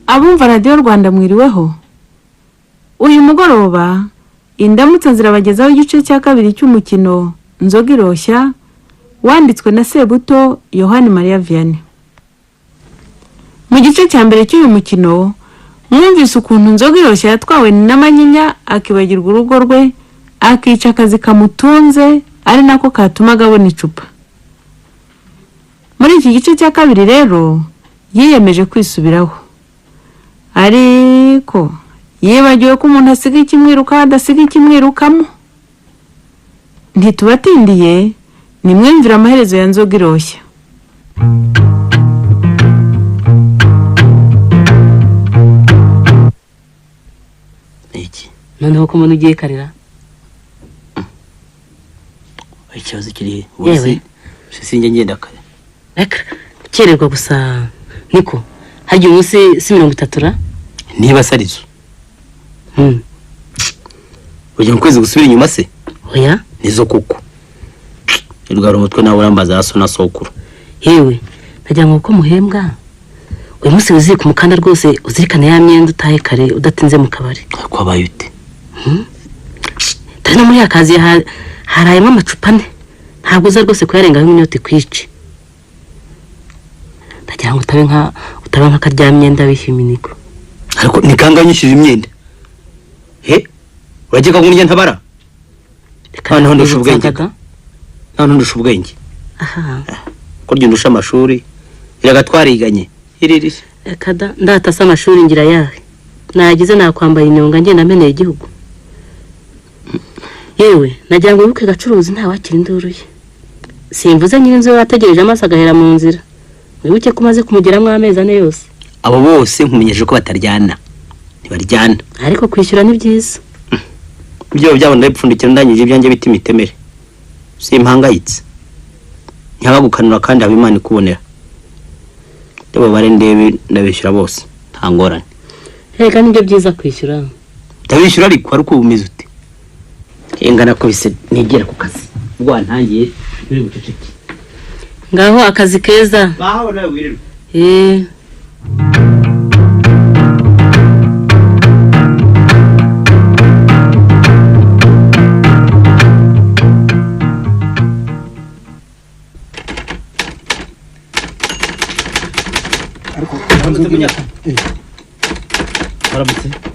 Abumva Radio Rwanda mwiriweho. Uyu mugoroba indamutsa zirabagezaho igice cya kabiri cy'umukino Nzoga Iroshya wanditswe na Sebuto Yohani Maria Vianney. Mu gice cya mbere cy'uyu mukino mwumvise ukuntu Nzoga Iroshya yatwawe n'amanyinya akibagirwa urugo rwe akica akazi kamutunze ari nako katumaga abona icupa. Muri iki gice cya kabiri rero yiyemeje kwisubiraho, ariko yibagiwe ko umuntu asiga ikimwiruka adasiga ikimwirukamo. Ntitubatindiye nimwumvira amaherezo ya Nzoga Iroshya. Iki noneho ko umuntu ugiye karira ikibazo kiri wese sinjye ngenda kare reka kererwa gusa niko hagiye umunsi si 30 ra niba sarizo ujya mu kwezi gusubira inyuma se oya nizo kuko irwara umutwe nawe urambaza aso na sokuru yewe najya ngo muhembwa uyu munsi uzi ku mukanda rwose uzirikana ya myenda utahe kare udatinze mu kabari ko abayute tano muri akazi harayemo amacupa ne ntabwo uza rwose kuyarengaho iminota kwici ndagira ngo utabe nka karya myenda bihiminiko ariko nikanganyishije imyenda urageka ngo ntabara noneho ndusha ubwenge aha ko ndusha amashuri iragatwariganye iriri kada ndatasa amashuri ngira yahe nagize nakwambaye inyonga ngenda meneye igihugu yewe nagira ngo yuke gacuruzi nta wakira induru ye simvuze nyine nzo yategereje amaso agahera mu nzira wibuke ko maze kumugeramo amezi ane yose abo bose nkumenyeje ko bataryana ntibaryana ariko kwishyura ni byiza byo byabo ndabipfundikira ndanyije ibyanjye biti mitemere simpangayitse nyabagukanura kandi abimana ikubonera ndebo bare ndebe ndabishyura bose nta ngorane reka nibyo byiza kwishyura ndabishyura ariko ari kubumeze ute engana ko bise nigera ku kazi ubwo ntangiye biri buceceke ngaho akazi keza baho nawe wirirwa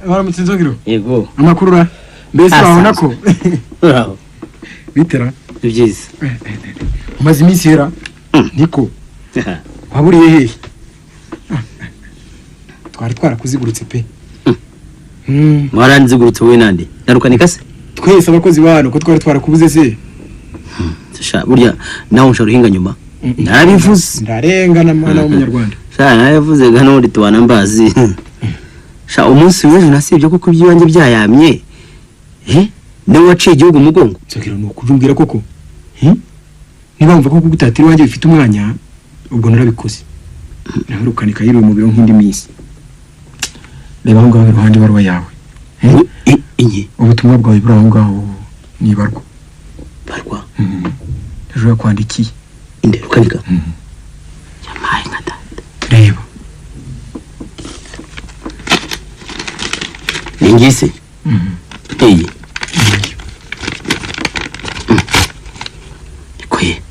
Waramutse Nzogiro. Yego. Amakuru ra. Mbese urabona ko. Bravo. Bitera. Byiza. Umaze iminsi hera. Niko. Waburiye hehe? Twari twarakuzigurutse pe. Mwaranzigurutse we nande. Narukanika se? Twese abakozi bano ko twari twarakubuze se. Sha burya nawo nshoro hinga nyuma. Narabivuze. Ndarengana mwana w'umunyarwanda. Sha navuze gano muri tubana mbazi. Sha umunsi w'ejo nasibye kuko by'iwanjye byayamye. Niwe waciye igihugu mugongo. Nzogiro no kujumbira koko. Niba mvuga ko gutatira wanjye bifite umwanya ubwo narabikoze. Naherukanika yiri mu biro nk'indi minsi. Reba ngo ngaho iruhande barwa yawe. Inye. Ubutumwa bwawe buri aho ngaho nibarwa. Barwa. Ejo yakwandikiye. Inde rukanika. Yamaye nka data. Reba. Ingise. Iyi. Kwe.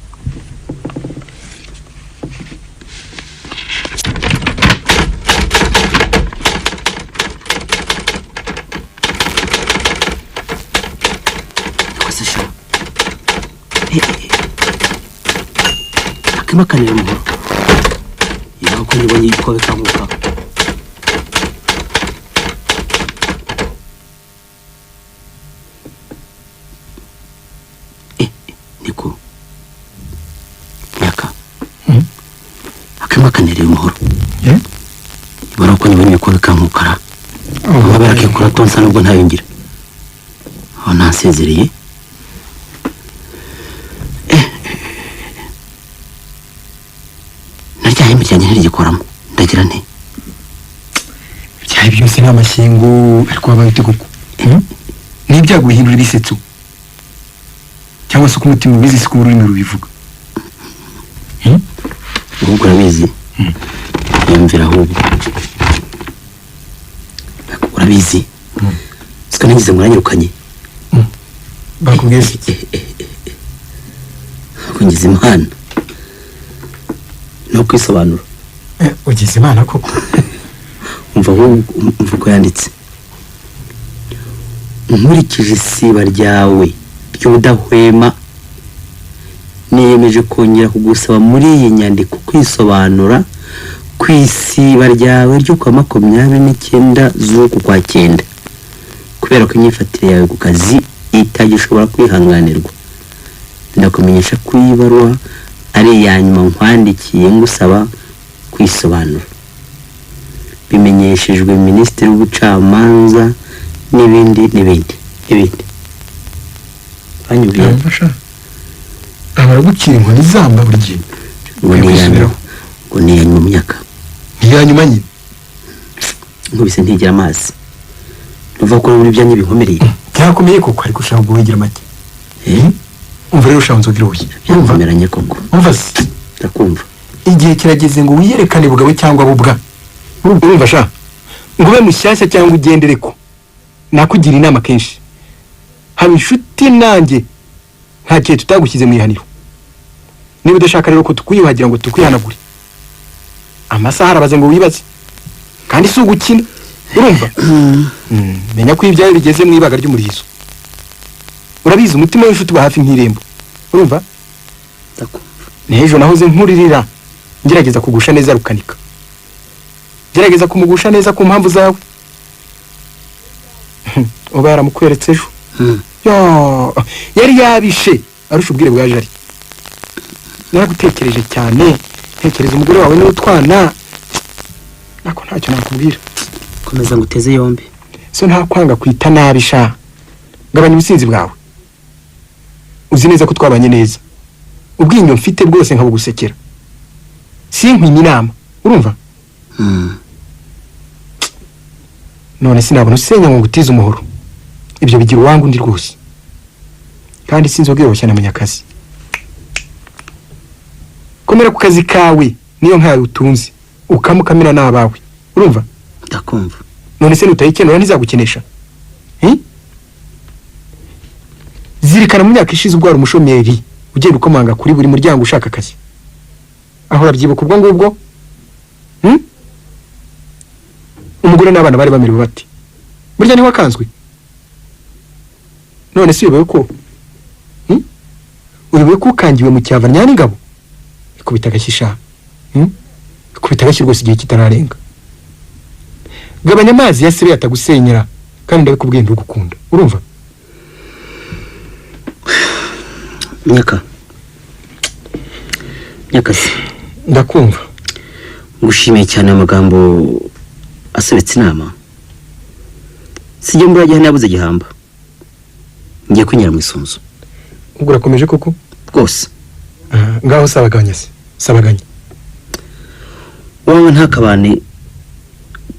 Kwasha. Akimakanira mu. Yako nibonye ikobe kamuka. Niko. Yaka. Akimakanira umuhoro. Barako nibonye ikobe kamukara. Abarake kura tonsa nubwo ntayingira. Aho nasezereye. Naryaye imiryango ntigikoramo. Ndagira nte. Byaye byose n'amashingo ariko wabayite koko. Nibyaguhindura ibisetso. Cyangwa se kumutima bizi siku ururimi rubivuga. Ubwo urabizi. Yumvira ahubwo urabizi siko nagize muranyirukanye bakubwiye iki kungize imana no kwisobanura ugize imana koko umva ko yanditse nkurikije isiba ryawe ry'ubudahwema niyemeje kongera kugusaba muri iyi nyandiko kwisobanura ku isiba ryawe ryo kwa 29 z'uku kwa 9 kubera ko imyifatire yawe ku kazi itagishobora kwihanganirwa. Ndakumenyesha ko iyi baruwa ari iya nyuma nkwandikiye ngusaba kwisobanura. Bimenyeshejwe Minisitiri w'Ubucamanza n'ibindi. Banyubiye mfasha abara gukira inkoni zamba buri gihe ngo ni ya nyuma mu myaka ntiyanyuma nyine nkubise ntigira amazi nuva ko muri byanye binkomereye cyakomeye koko ariko ushaka guhigira make umva rero ushaka nzogira ubuye urumva meranye koko umva se ndakumva igihe kirageze ngo wiyerekane bugawe cyangwa bubwa urumva sha ngube mushyashya cyangwa ugendere ko nakugira inama kenshi haba inshuti nanjye nta kihe tutagushyize mu ihaniro. Niba udashaka rero ko tukwiyuhagira ngo tukwihanagure amasaha arabaze ngo wibaze kandi si ugukina urumva menya ko ibyawe bigeze mu ibaga ry'umurizo. Urabizi umutima w'inshuti uba hafi nk'irembo urumva n'ejo nahoze nkuririra ngerageza kugusha neza rukanika gerageza kumugusha neza ku mpamvu zawe uba yaramukweretse ejo yari yabishe arusha ubwire bwaje ari naragutekereje cyane tekereza umugore wawe n'utwana nako ntacyo nakubwira komeza nguteze yombi so nta kwanga kwita nabisha gabanya ubusinzi bwawe uzi neza ko twabanye neza ubwinyo mfite bwose nkabugusekera sinkwimye inama urumva none sinabona usenya ngo ngutize umuhoro ibyo bigira uwangu ndi rwose kandi sinzogera cyane Munyakazi komera ku kazi kawe niyo nkawe utunze ukamukamira n'abawe urumva ndakumva none se nutayikenera ntizagukenesha zirikana mu myaka ishize ubwo ari umushomeri ugenda ukomanga kuri buri muryango ushaka akazi aho urabyibuka ubwo ngubwo umugore n'abana bari bamerewe bati burya ni wakanzwe none si uyobewe ko uyobewe ko ukangiwe mu cyava n'ingabo ikubita agashisha ikubita agashyi rwose igihe kitararenga gabanya amazi ya sire yatagusenyera kandi ndabikubwiye ndugukunda urumva Nyakasi ndakumva ngushimiye cyane amagambo asubitse inama sijye mbura gihe nabuze gihamba ngiye kunyura mu isunzu ubwo urakomeje koko rwose ngaho sabaganya se sabaganya wowe ntakabane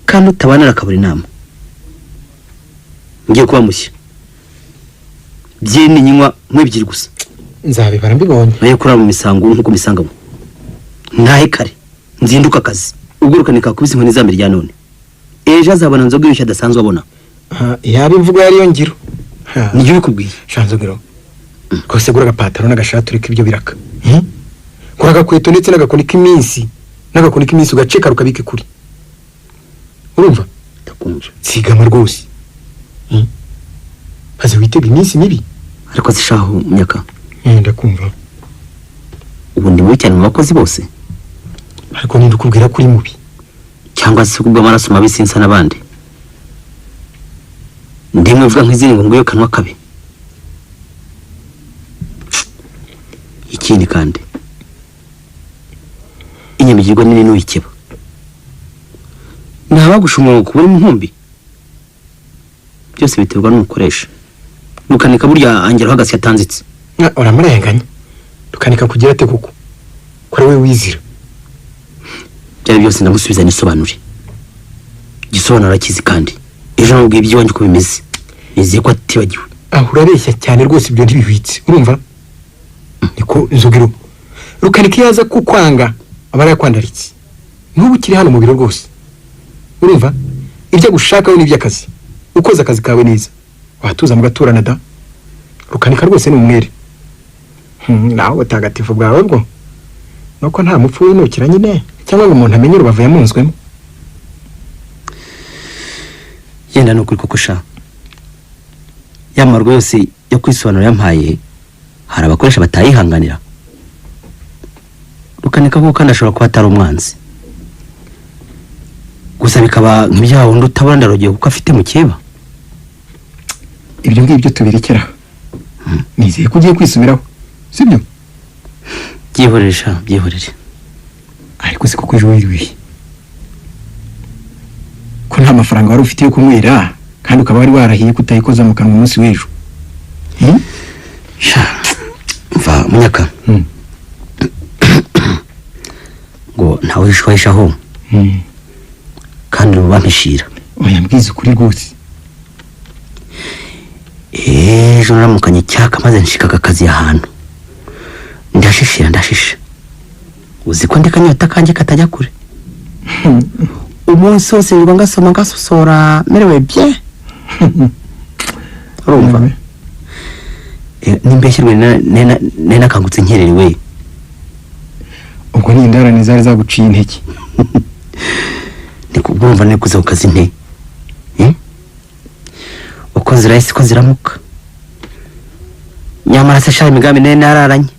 kandi utabanira akabura inama ngiye kuba mushya byeni nywa nk'ebyiri gusa nzabibara mbibonye nayo kurara mu misango nkuko misangamo ntahe kare nzinduka akazi ugurukanika kubisa inkoni za mirya none ejo azabona nzoga y'ushya adasanzwe abona yaba imvugo yariyo ngiro niyo bikubwiye shanzogero kose gura agapataro n'agashati ureka ibyo biraka gura agakweto ndetse n'agakoni k'iminsi n'agakoni k'iminsi ugaceka rukabike kuri urumva ndakumva sigama rwose haze witega iminsi mibi ariko zishaho Munyaka ndakumva ubu ndi mubi cyane mu bakozi bose ariko ndikubwira kuri mubi cyangwa se kubwo amaraso mabi sinsa n'abandi ndimwe vuga nk'izindi ngo ngoyo kanwa kabe ikindi kandi inyamigirwa nini n'uyikeba ntabagushumwa kubura inkumbi byose biterwa n'umukoresha rukanika burya angera hagasi yatanzitse uramurenganya rukanika kugira ate kuko kuri we wizira byari byose ndamusubiza nisobanure gisobanura kizi kandi ejo nabwiye ibyo wanjye uko bimeze nizeye ko atibagiwe aho urabeshya cyane rwose ibyo ntibihwitse urumva niko nzogero rukanika yaza kukwanga aba yakwandaritse n'ubu kiri hano mu biro rwose urumva ibyo gushaka we n'iby'akazi ukoze akazi kawe neza watuza mugaturana da. Rukanika rwose ni umwere. Naho butagatifu bwawe bwo nuko nta mupfu winukira nyine cyangwa ngo umuntu amenye urubavu yamunzwemo. Yenda no kuri koko sha yamarwa yose yo kwisobanura yampaye hari abakoresha batayihanganira. Rukanika ko kandi ashobora kuba atari umwanzi gusa bikaba nk'ibyaha wundi utabona ndarogeye kuko afite mu kiba. Ibyo ngibyo tubirekera. Nizeye ko ugiye kwisubiraho sibyo? Byihorere ariko se kuko ejo wiriwe ko nta mafaranga wari ufite yo kunywera kandi ukaba wari warahiye kutayikoza mu kanwa umunsi w'ejo. Sha mva munyaka ngo ntawe wishwahishaho kandi ubampishira. Oya mbwiza ukuri rwose. Ejo naramukanye cyaka maze nshikaga akazi ahantu ndashisha uzi ko ndikanyota kanje katajya kure. Umunsi wose ngo ngasoma ngasosora merewe bye. Urumva nimbeshyirwe nena kangutse nkererewe. Ubwo ni indarane zari zaguciye intege. Nikubwumva nikuza ukazi nte uko zirahise ko ziramuka nyamara se shari imigambi nene nararanye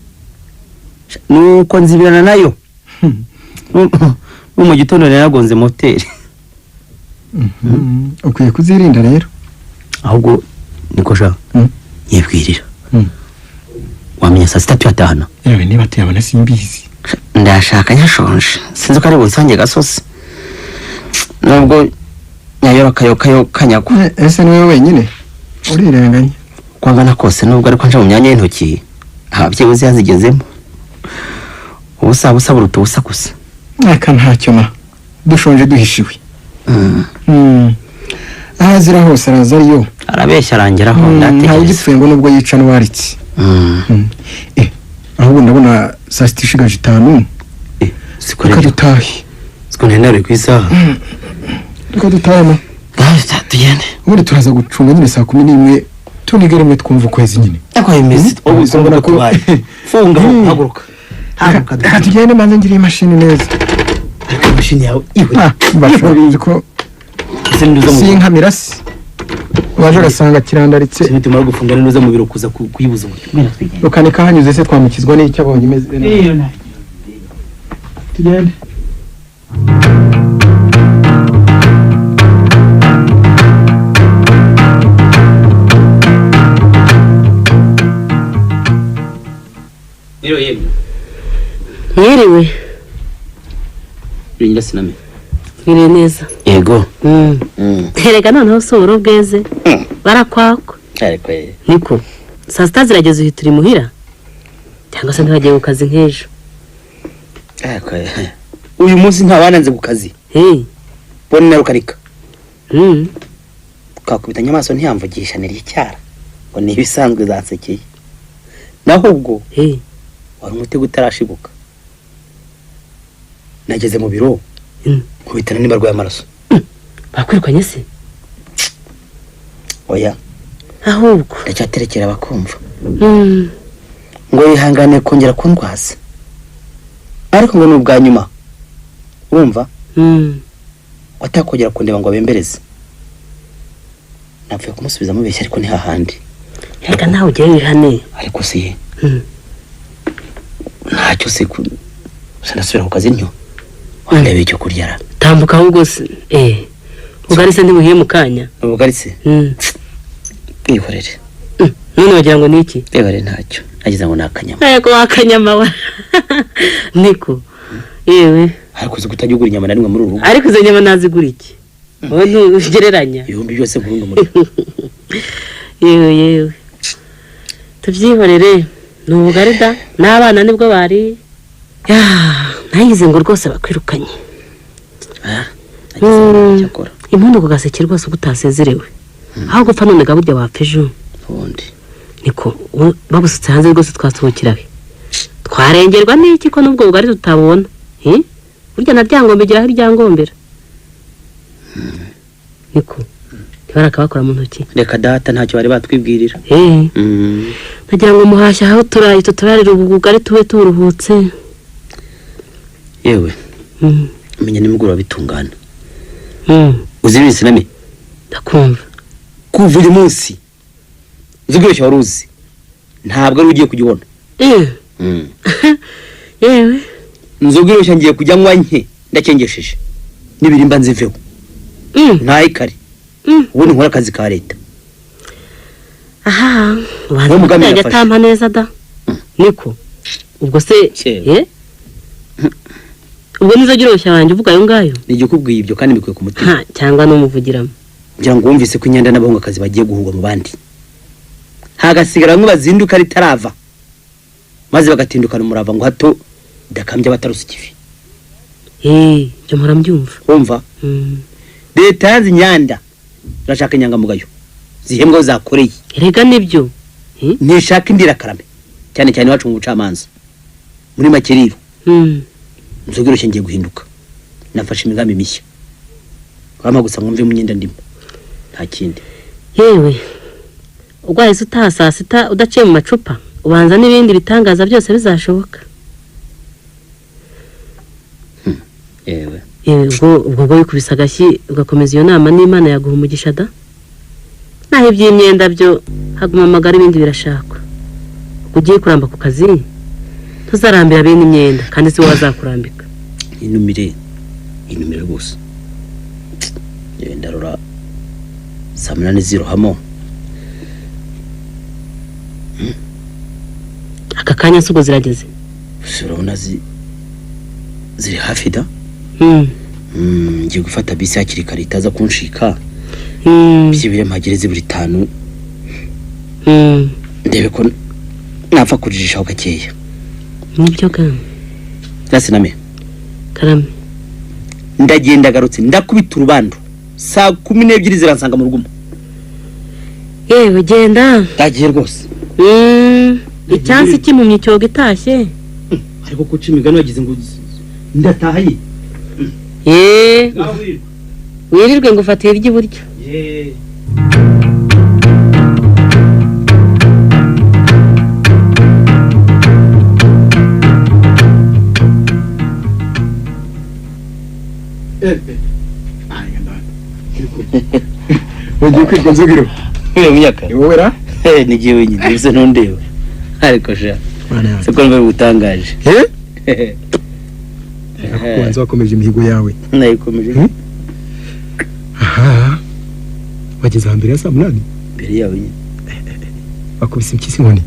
nuko nzibirana nayo mu gitondo naragonze moteri. Ukwiye kuzirinda rero. Ahubwo niko sha yibwirira wamenya saa sita tuyatahana. Yewe niba tuyabona simbizi. Ndashaka nyashonje sinzi ko ari bunsange gasosi nubwo nyayora kayo kanyagwa. Ese niwe wenyine urirenganya kwangana kose nubwo ariko nje mu myanya y'intoki ababyeyi yazigezemo ubusa buruta ubusa gusa. Aka ntacyo na dushonje duhishiwe. Ahazira hose araza yo arabeshya arangeraho ntawe ugipfuye ngo nubwo yica n'uwaritse. Ahubwo ndabona saa sita ishigaje 5. Reka dutahe. Siko ntenere ku isaha. Reka dutahemo. Tugende. Ubundi turaza gucunga nyine saa 11 tunigere rimwe twumva ukwezi nyine. Ako imisi ubuzongera ko funga haguruka. Reka tugende manze ngire imashini neza. Ariko imashini yawe iwe. Bashobora ko sinka mirasi. Waje gasanga kirandaritse. Sinituma gufunga neza mu biro kuza kuyibuza ngo. Rukanika hanyuze se twamukizwa n'icyo abonye imeze. Tugende. Mwiriwe. Birinda siname. Mwiriwe neza. Yego. Erega noneho soboro bweze. Barakwako. Ariko Niko. Saa sita zirageze uhita uri muhira? Cyangwa se ntibagiye ku kazi nk'ejo? Ariko uyu munsi ntabananze ku kazi. Bone na Rukanika. Kakubitanya amaso ntiyamvugisha niri cyara. Ngo ni ibisanzwe zansekeye. Naho ubwo wari umutego utarashibuka. Nageze mu biro kubitana n'imbarwa y'amaraso. Bakwirukanye se? Oya. Ahubwo ndacyaterekera bakumva. Ngo yihangane kongera kundwaza. Ariko ngo n'ubwa nyuma. Wumva? Watakongera kundeba ngo abembereze. Napfuye kumusubiza mubeshya ariko ni hahandi. Reka nawe ujye wihane. Ariko si ntacyo se sinasubira ku kazi ntyo. Wandebe icyo kuryara. Tambuka ahubwo se ugarise ndi muhiye mu kanya. Ugarise? Ihorere. None wagira ngo niki? Ebare ntacyo. Nagize ngo nakanyama. Yego wakanyama wa. Niko. Yewe. Ariko uzi kutajya ugura inyama na rimwe muri urugo. Ariko izo nyama nazigura iki? Wowe ntugereranya. Ibihumbi byose burundu muri. Yewe. Tubyihorere. Nubugarida n'abana nibwo bari. Nayize ngo rwose bakwirukanye. Cyakora. Impundu ku gaseke rwose gutasezerewe. Aho gupfa none gaburya wapfejo. Ubundi. Niko babusutse hanze rwose twasuhukirahe. Twarengerwa n'iki ko nubwo bugari tutabona. Burya na ryangombe gira aho ryangombera. Niko ntibarakabakora mu ntoki. reka data ntacyo bari batwibwirira. Nagira ngo muhashya aho turayi tuturarira ubugari tube turuhutse. yewe menya nimugura bitungana. uzi ibintu nami ndakumva kuva uyu munsi uzubweshya waruzi ntabwo ari ugiye kujya ubona. yewe nzubweshya ngiye kujya nywa nke ndacengesheje nibirimba nziveho ntayi kare ubundi nkora akazi ka leta. aha wari yatampa neza da niko ubwo se ubwo nizo giroshya wanjye uvuga ayo ngayo nigikubwiye ibyo kandi bikwiye ku mutima cyangwa no muvugiramo ngira ngo wumvise ko inyanda n'abahungu akazi bagiye guhungwa mu bandi hagasigara bamwe bazinduka ritarava maze bagatindukana umurava ngo hato dakambye batarusa ikivi. byo murabyumva umva leta yanze inyanda irashaka inyangamugayo zihembwa zakoreye erega nibyo nishaka indira karame cyane cyane wacu mu bucamanza muri makeriro. nzogiroshe ngiye guhinduka nafashe imigambi mishya wama gusa mwumve munyenda ndimo nta kindi. yewe ugwahise utaha saa sita udaciye mu macupa ubanza n'ibindi bitangaza byose bizashoboka. yewe ubwo wikubise agashyi ugakomeza iyo nama n'Imana yaguha umugisha da. naho iby'imyenda byo haguma amagara ibindi birashakwa. ugiye kuramba ku kazi tuzarambira bene imyenda kandi si wowe azakurambika. inumire rwose yewe ndarora saa munani zirohamo. aka kanya sugo zirageze urabona ziri hafi da. ngiye gufata bisi hakiri kare itaza kunshika. byibire mpagereze buri 5 ndebe ko napfa kujijishaho gakeya. nibyo gana gase name karame ndagenda garutse ndakubita urubando saa 12 ziransanga mu rugumo. yewe genda ndagiye rwose. icyansi kimumye cyoga itashye ariko kuca imigano yagize ngo ndatahaye. wirirwe ngo ufatire iry'iburyo. Ugiye kwitwa Nzogiro myaka wowe ra nigiye wenyine bize ntundeba ariko sha siko mbe gutangaje. kubanza wakomeje imihigo yawe nayikomeje. aha wageze hambere ya saa 8 mbere yawe nyine bakubise impyisi nkoni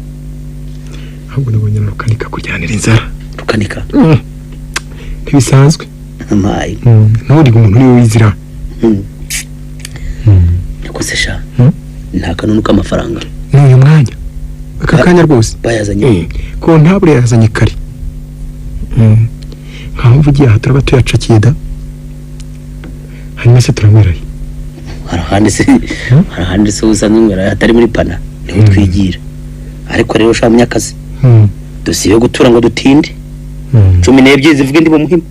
ahubwo nabonye narukanika kujyanira inzara. rukanika ntibisanzwe amayi nturi umuntu niwe wizira. niko se sha nta kanunu k'amafaranga n'uyu mwanya aka kanya rwose bayazanye ko ntabure yazanye kare. nkaho mvugiye aha turaba tuyacakiye da hanyuma se turamwiraye. harahandi se uzanye mwira atari muri pana niho twigira ariko rero sha munyakazi dosiye yo gutura ngo dutinde 12 zivuga ndi mu muhima.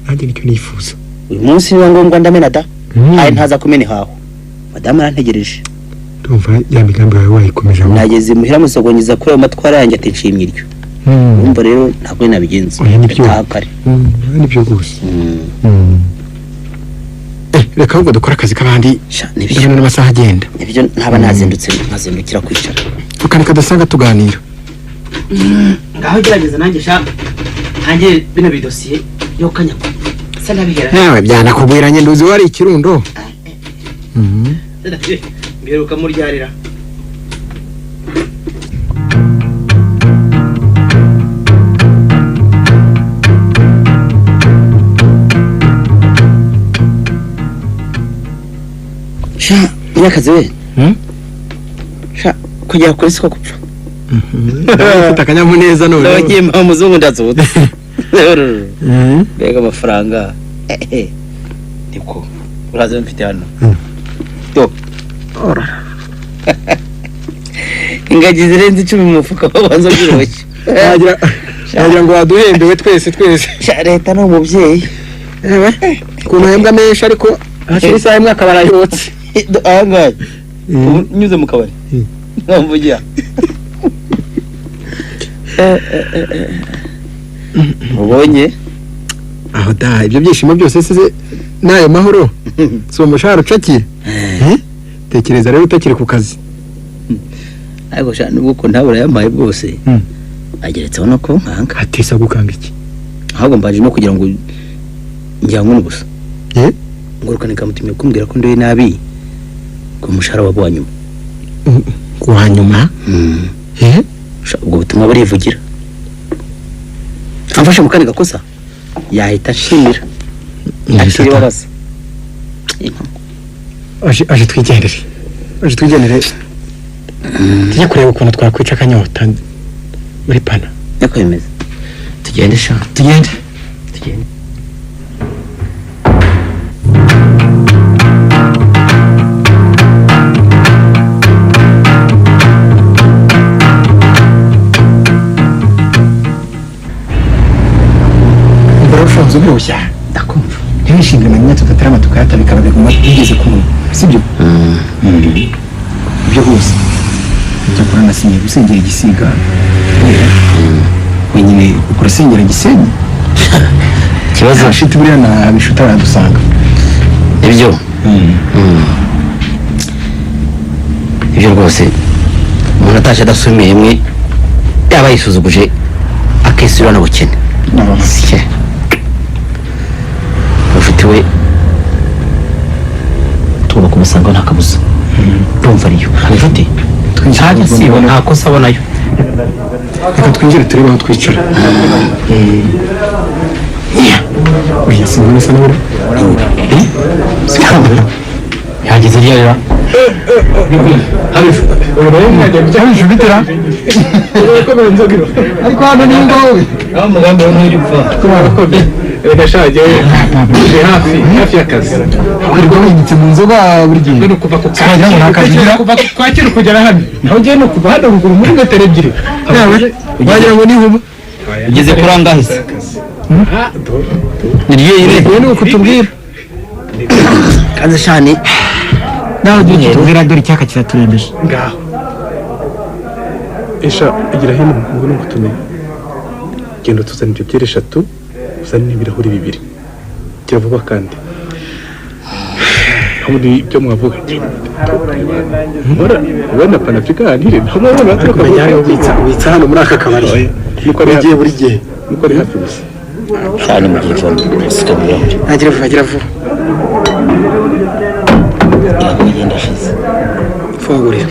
nanjye nicyo nifuza uyu munsi niba ngombwa ndamena da ayi ntaza kumena haho madame arantegereje. ndumva ya migambi yawe wayikomeje aho nageze muhira musogonyeza kuri amatwara yanjye atinshimye iryo. umva rero ntabwo nabigenza takare nibyo rwose. reka ahubwo dukora akazi k'abandi nibyo n'amasaha agenda nibyo ntaba nazindutse nkazindukira kwicara tukanika dasanga tuganira. ngaho gerageza nanjye sha nanjye bino bidosiye yo kanyako se nabihera nawe byanakubwiranye nduzi wari ikirundo. mbiheruka muryarira. sha nyakazi we sha kujya kuri siko kupfa. ufite akanyamuneza none nagiye mu muzungu ndazutse. mbega amafaranga niko uraza mfite hano to ingagi zirenze 10 mu mufuka babanza giroshye. nagira ngo waduhembewe twese sha leta no mubyeyi kuntu hembwa menshi ariko hashira isaha imwe akaba arayotse. ahangahe unyuze mu kabari nkamvugira ubonye aho da ibyo byishimo byose size nayo mahoro si umushahara ucakiye tekereza rero utakiri ku kazi ariko sha nubwo ko ntabura yamaye bwose ageretseho no ko nkanga atisa gukanga iki ahubwo mbaje no kugira ngo njyanwe gusa ngurukane kamutumye kumbwira ko ndoye nabi ko umushahara wabo wanyuma kuhanyuma ubwo butumwa burivugira amfashe mu kandi gakosa yahita ashimira akiri babaza aje twigendere tujye kureba ukuntu twakwica akanyota muri pana niko bimeze tugende sha tugende ushonze urushya ndakumva ntibishinge na nyine tudatarama tukayata bikaba biguma bigeze ku muntu sibyo ibyo hose cyakora nasinye gusengera igisiga wenyine ukora sengera gisenyi ikibazo shiti buriya na bishuta baradusanga ibyo rwose umuntu ataje adasumiye imwe yaba yisuzuguje akisura n'ubukene ufite we tugomba kumusanga nta kabuza urumva ariyo inshuti ntajya sibo nta kosa abonayo reka twinjire turebe aho twicara oya simbona isa n'abura yageze ryarira habishu bitera ariko hano ni ngowe umugambi wo ntuyipfa reka shaje hafi y'akazi kwirirwa winditse mu nzoga buri gihe no kuva ku kwakira kugera hano naho ngiye no kuva hano ruguru muri metero ebyiri wagira ngo ni huma ugeze kuri angahise niryo yire ni uko tubwira kanze shani naho ugiye tubwira dore icyaka kiraturembeje ngaho esha igira hino ngo no gutumenya genda tuzana ibyo byeri 3 uzane n'ibirahuri 2 kiravuga kandi hamwe ibyo mwavuga ubona panafricanire hamwe n'abaturuka witsa hano muri aka kabari nuko ari buri gihe nuko ari hafi gusa cyane mu gihe cyo sitabira agira vuba yagenda shize fungurira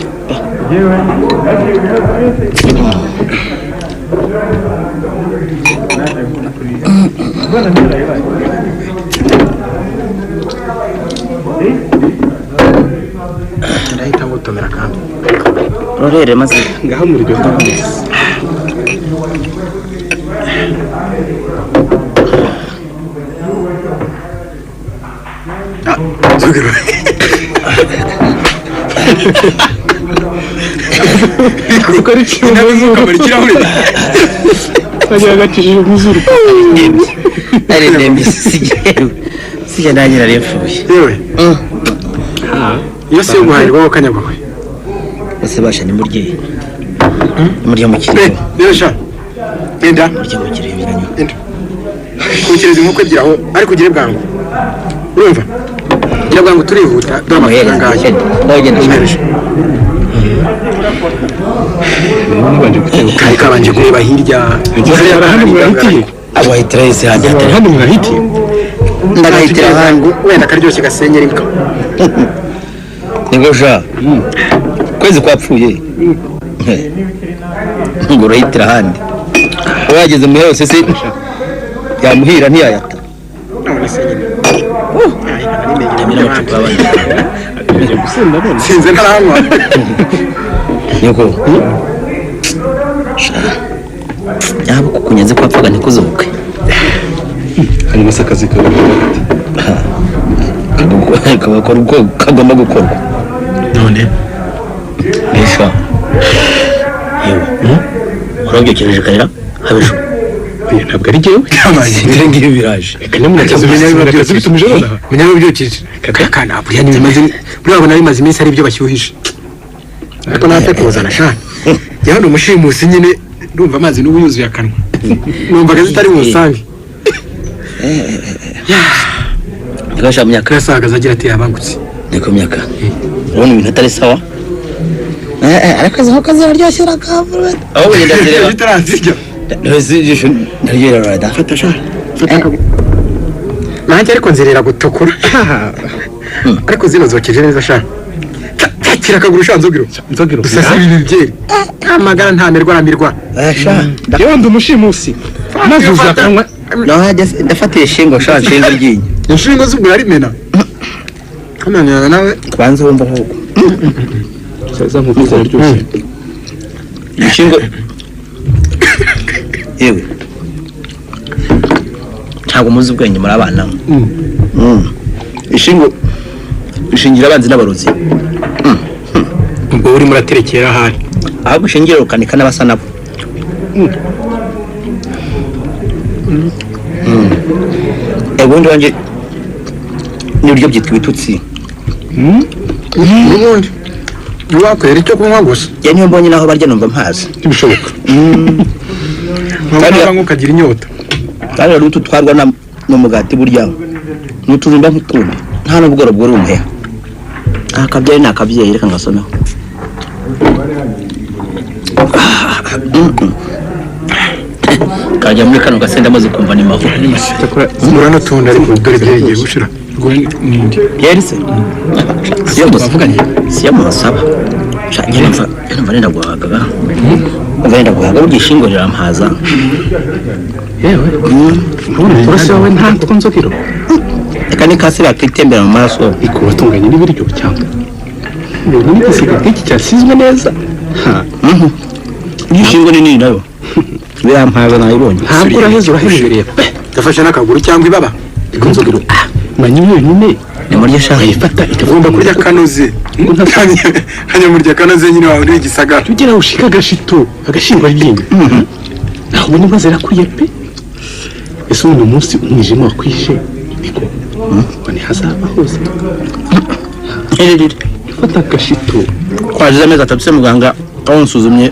ndahita ngutomera kandi rorere maze ngaho muri byo ndameze kuko ari kibazo kamari kirahure bagira gacishije muzuru ari ndembe sije nangira repfuye yewe iyo se guhayirwa kanyagwa ese basha ni murye mu kirere Besha enda murye mu kirere biranyo enda kukireza inkoko ebyiri aho ariko ugire bwangu urumva gira bwangu turihuta dore amafaranga ngaye ndagenda umereje kari kabanje kureba hirya hano mwahitiye abahitira yese hajya hano mwahitiye ndagahitira hangu wenda karyoshye gasenyera imbwa nigosha kwezi kwapfuye ngo urahitira ahandi wageze mu yose se yamuhira ntiyayata none se nyine gusinda none sinze ntaranywa niko yaba kukunyaze kwapfaga ntikuzuke hanyuma se akazi kagakora uko kagomba gukorwa none nesha yewe urabyokereje karira habisho oya ntabwo ari jyewe Ngira ngibi biraje. akazi bituma ujorora menya bibyukije kana buriya nibimaze buriya babona bimaze iminsi ari ibyo bashyuhije ariko nate kuzana shana yandi umushimusi nyine ndumva amazi n'ubu yuzuye akanwa numvaga zitari mu rusange Gasha myaka. kasagaza agira ati yabangutse Niko myaka. Urabona ibintu atari sawa? Ariko aho kazi aryoshye rakavura. Aho wenda direba. bitaranzijya Ntazijisho ndariyera rada. fata shana fata kabu nanjye ariko nzerera gutukura ariko zino zokeje neza shana kira kaguru shanzogiro nzogiro usasa ibintu byeri amagara ntamerwa aramirwa Asha. yewe ndi umushimusi maze uzakanwa No hajya ndafatiye shingo sha nshinga ryinyo. inshingo z'ubwo yarimena kananya nawe Banze wumva ahubwo. saza nkuko aryoshye Ishingo. Yewe. Ntabwo muzi ubwenge muri abana. Ishingo ishingira abanzi n'abarozi. ubwo uri muraterekera ahari Ahubwo ishingira ukanika n'abasa nabo. Ubundi wanjye n'ibiryo byitwa ibitutsi. n'ubundi wakwera icyo kunywa gusa Ya niyo mbonye naho barya numva mpazi. ntibishoboka Kandi- ntabwo ukagira inyota Kandi rero tutwarwa n'umugati burya. N'utujumba nk'utundi. Nta n'ubworo bw'uri umuheha. Akabyeyi ni akabyeyi reka ngasomeho. Kajya muri kano gasenda amaze kumva ni mahu. mura n'utundi ariko dore byagiye gushira Yerise. Siyo musavuganye. Siyo musaba. Shanye numva nenda guhagaga. Numva nenda guhaga ugishingo rirampaza. yewe urase wowe nta nzogiro Eka ni kasi bakitembera mu maraso. iko watunganye n'ibiryo cyangwa ibintu n'igisiga nk'iki cyasizwe neza Igishingo ni nini nayo. Birampaza nayibonye. ntabwo uraheza urahemereye pe gafashe n'akaguru cyangwa ibaba iko nzogiro manyi wenyine Ni muri shaka. ayifata ugomba kurya kanoze hanyuma murya kanoze nyine wawe uri igisagara tugira ushika agashito agashingwa ryinyo naho ubundi maze rakwiye pe ese ubundi umunsi umwijima wakwishe niko ubone hazaba hose ifata agashito Twagize amezi 3 se muganga aho nsuzumye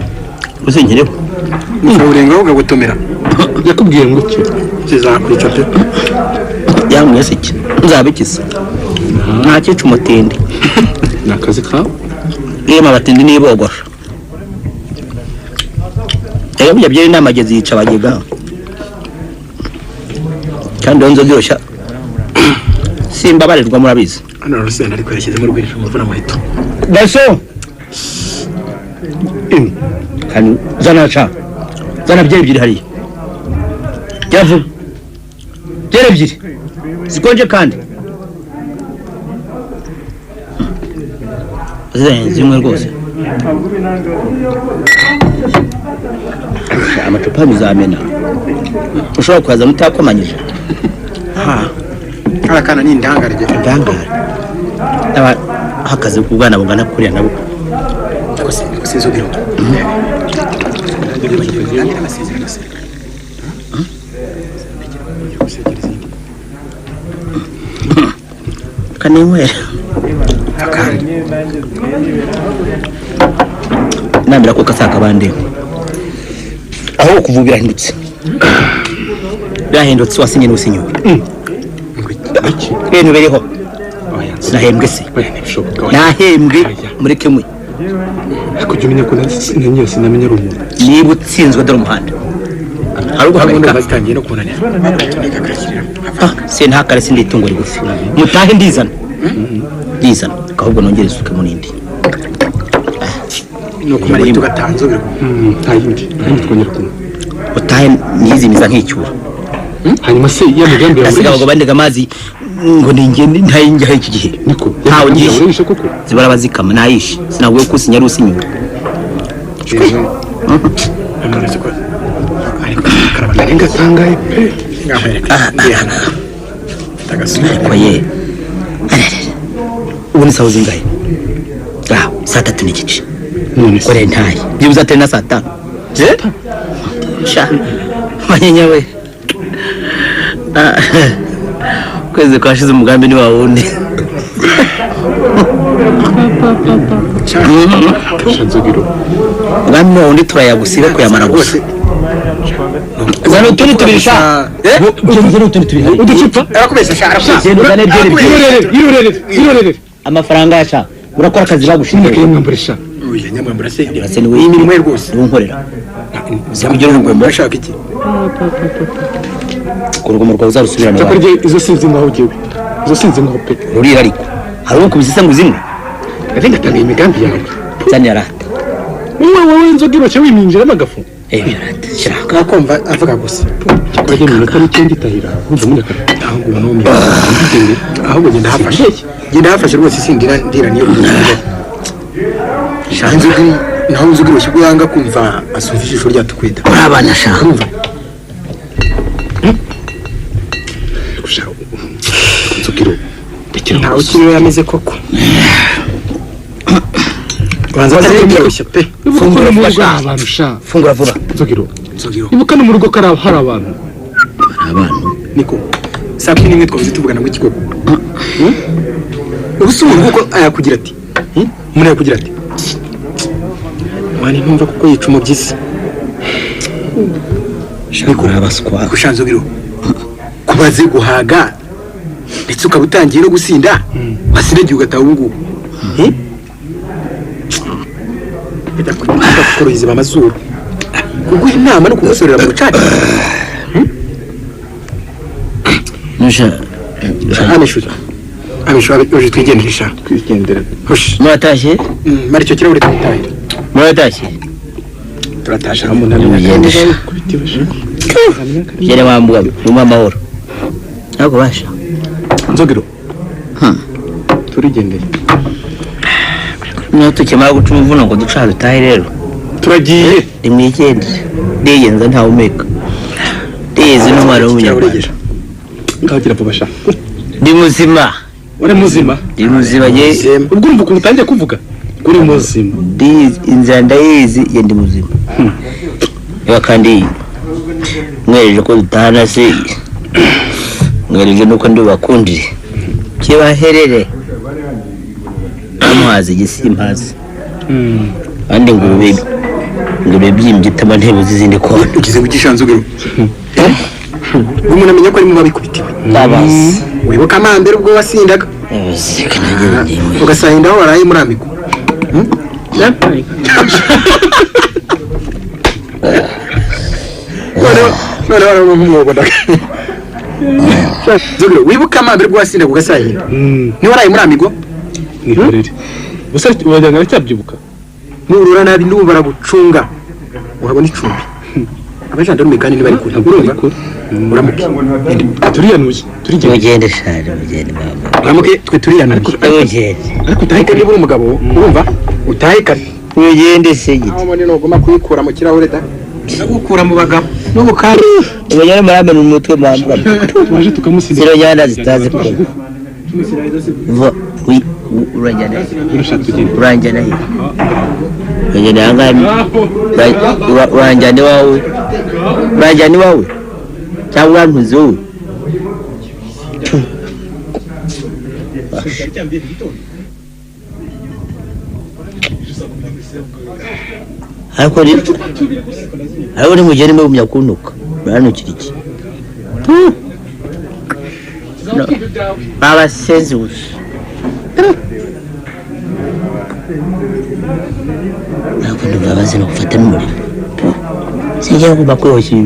usinkireho. urengaho ugagotomera yakubwiye ngo cyo kizakwica pe Yamwese iki? Nzabikisa. Nta cyica umutindi. ni akazi kawe Iyo mabatindi nibogosha. Iyo burya byari namagezi yica abagega. Kandi onzo byosha. Simba barirwa murabizi. hano rusenda ariko yashyizemo urwinjiro muvuna muheto Daso. Kandi zana cha. Zana byari byiri hariya. Yavu. Byari byiri. Zikonje kandi. Zimwe rwose. Amacupa bizamena. Ushobora kuza mutakomanyije. karakana ni indangarye Ndangara. Aba hakaze ku bwana bungana kuriya nabo. sinzogiro Kanimwera. akandi Nambira ko kasaka bande. Aho kuvuga birahindutse. Birahindutse wasinye n'usinyo. Ibintu biriho. Sinahembwe se. oya ntibishoboka Nahembwe muri kimwe. kujya umenya ko nanjye sinamenya ari umuntu Niba utsinzwe dore umuhanda. Hari uguhagarika. bazitangiye no kunanira Se ntakare sindi itungo rigufi. Mutahe ndizana. Ndizana. Ahubwo nongere isuke mu nindi. no kumara tugatanzogiro nta yindi twongera kunywa Utahe nizimiza nk'icyura. hanyuma se ya migambi yawe Asigaho ngo bandega amazi ngo ningende ntayinjaho iki gihe. niko Ntawe ngishe. urishe koko Zibara bazikama nayishe. Sinaguye ko sinya rusinyo. arenga tangaye pe Ko ye. Ubu ni sawa zingahe? Saa 3 n'igice. none se Kore ntaye. Byibuze atari na saa 5. Sha. Manyinya we. Kwezi kwashize umugambi ni wawundi. Nzogiro. Umugambi ni wawundi turayagusibe kuyamara gusa. Zano turi tubirisha. Zano turi tubirisha. Uducupa Arakubesha shara. Irorere. Amafaranga yasha. Urakora akazi bagushinzwe. Nyamwamburisha. Oya nyamwambura se. Ase ni we imirimo rwose. Unkorera. Zamugira ngo urashaka iki? Kurugo mu rwawe uzarusubirana. Cyakorye izo sinzi ngaho giwe. Izo sinzi ngaho pe. Urira ariko. Hari uko bisisa ngo zimwe. Ndavenga tanga imigambi yawe. Cyane yarata. Wowe Nzogiro cyo wiminjira amagafu. Yarata. Shaka Nakomva avuga gusa. Cyakorye mu minota mikendi tahira. Urumva muri kare. Ahubwo umuntu ahubwo ngenda hafashe. Ngenda hafashe rwose sindira ndira niyo. Nzogiro naho Nzogiro kigo yanga kumva asumva ijisho rya tukweda. urabana shaka. Nzogiro. Ntawe ukiriwe yameze koko. Kwanza baziryoshye pe. Fungura mu rugo abantu sha. Fungura vuba. Nzogiro. Ibuka no mu rugo hari abantu. Abantu. Niko. Saa 11 twavuze tuvugana ngo ikigoko. Ubusumuru kuko ayakugira ati. Umuntu yakugira ati. Wani numva kuko yica umubyizi. Shaka urabaswa. Kushanzogiro. Kubaze guhaga. Ndetse ukabutangiye no gusinda. Wasiragiye ugataha ubungu. Kukorohiza amazuru. Kuguha inama no kugusorera mu rucaca. Nusha. Ameshuza oje twigendesha. Twigendera. Hosh. Muratashye? Mari cyo kirahure twitahira. Muratashye? Turatasha hamwe na Mugendesha. Jere wambuga mu amahoro. Nako basha. Nzogiro. Turigendeye. Niyo tukimara guca umuvuno ngo duca dutahe rero. Turagiye. Nimwigende. Ndiyenza nta umeka. Ndiyeze n'umwana w'umunyarwanda. Ngagira vuba sha. Ndi muzima. Uri muzima? Ndi muzima ye. Ubwo urumva ukuntu utangiye kuvuga. Uri muzima. Ndi inzira ndayizi ye ndi muzima. Eba kandi mwereje ko dutahana se. Mwereje nuko ndi bakundire. Kibaherere. Amazi gisimpazi. Andi ngurube byimbye tama ntebe zizindi ko. Ugize gugishanzugiro. Umuntu amenya ko ari mu babikubitiwe. Babasi. Wibuka amambere ubwo wasindaga. Ugasahinda aho waraye muri amiko. None wari nk'umwogoda. Zogiro wibuka amambere ubwo wasindaga ugasahinda. Ni waraye muri amigo? Nikorere. Gusa wajyanga cyabyibuka. Nurura nabi ndubu baragucunga. Urabona icumbi. Abajanda rumigani ni bari kuri. Urumva? Uramuke. Turiyanuye. Mugende shari mugende baba. Uramuke twe turiyanuye. Mugende. Ariko utahika niba uri umugabo, urumva? Utahika. Mugende se giti. Aho mbone nogoma kuyikura mu kirahure da. Nagukura mu bagabo. N'ubukari. Ubanyara marambe mu mutwe mambwa. Waje tukamusinde. Zero nyanda zitaze ko. Urajyana. Urajyana. Urajyana angani. Urajyana wawe. Urajyana wawe. Cyangwa ntuzi wowe. Ariko ni mugeni mwe umyakunuka. Baranukira iki? Baba senzi uzi. Ntabwo ndabaza no gufata n'umuriro. Sinjya kuba kwihoshya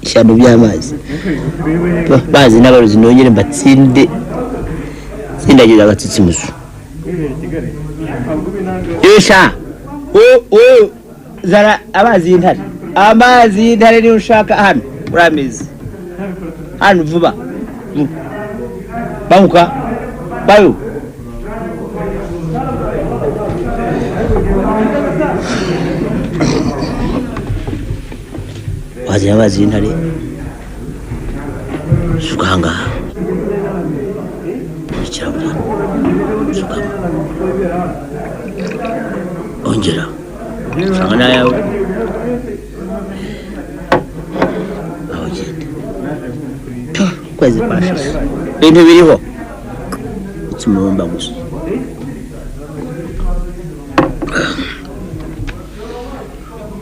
ishyano by'amazi. Bazi n'abarozi nongere mbatsinde. Sindagira agatsitsi musu. Yesha. Zara abazi y'intare. Amazi y'intare ni ushaka hano. Uramizi. Hano vuba. Banguka. Bayo. Wazi abazi y'intare. Sukanga. Ikirabura. Sukanga. Ongera. Sanga nayawe. kwezi kwashize ibintu biriho ikimurumba gusa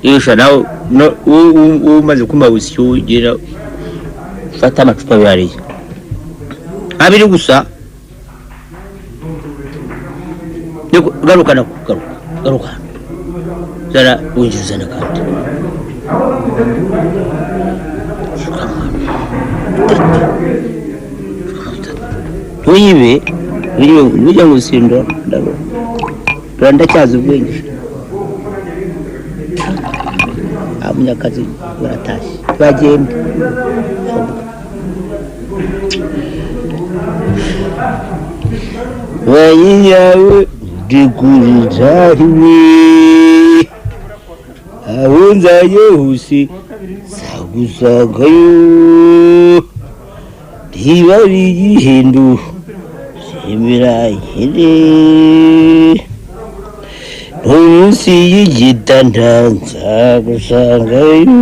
yisha nawe umaze kumva wisyo ugira fata amacupa bihariye abiri gusa garuka zara winjiza na kandi wibe bijya gusindo ndacyaza ubwenge Munyakazi baratashye bagenda wayiyawe diguritahiwe abunzaye hose sagusagayo ntibari igihindu simirahire munsi y'igitanda nzagusangayo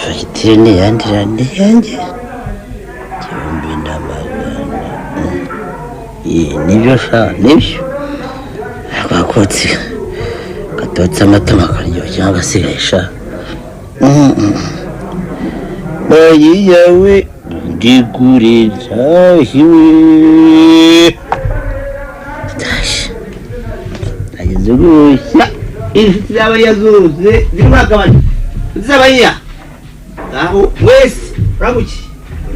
fagitire yanjye igihumbi n'amagana nibyo sha nibyo akakotsi gatotse amatama akaryoshye cyangwa asigaye sha bayiyawe diguritahiwe ageze gushya inshuti z'abariya zose ziri muri akabari z'abariya aho wese uramuki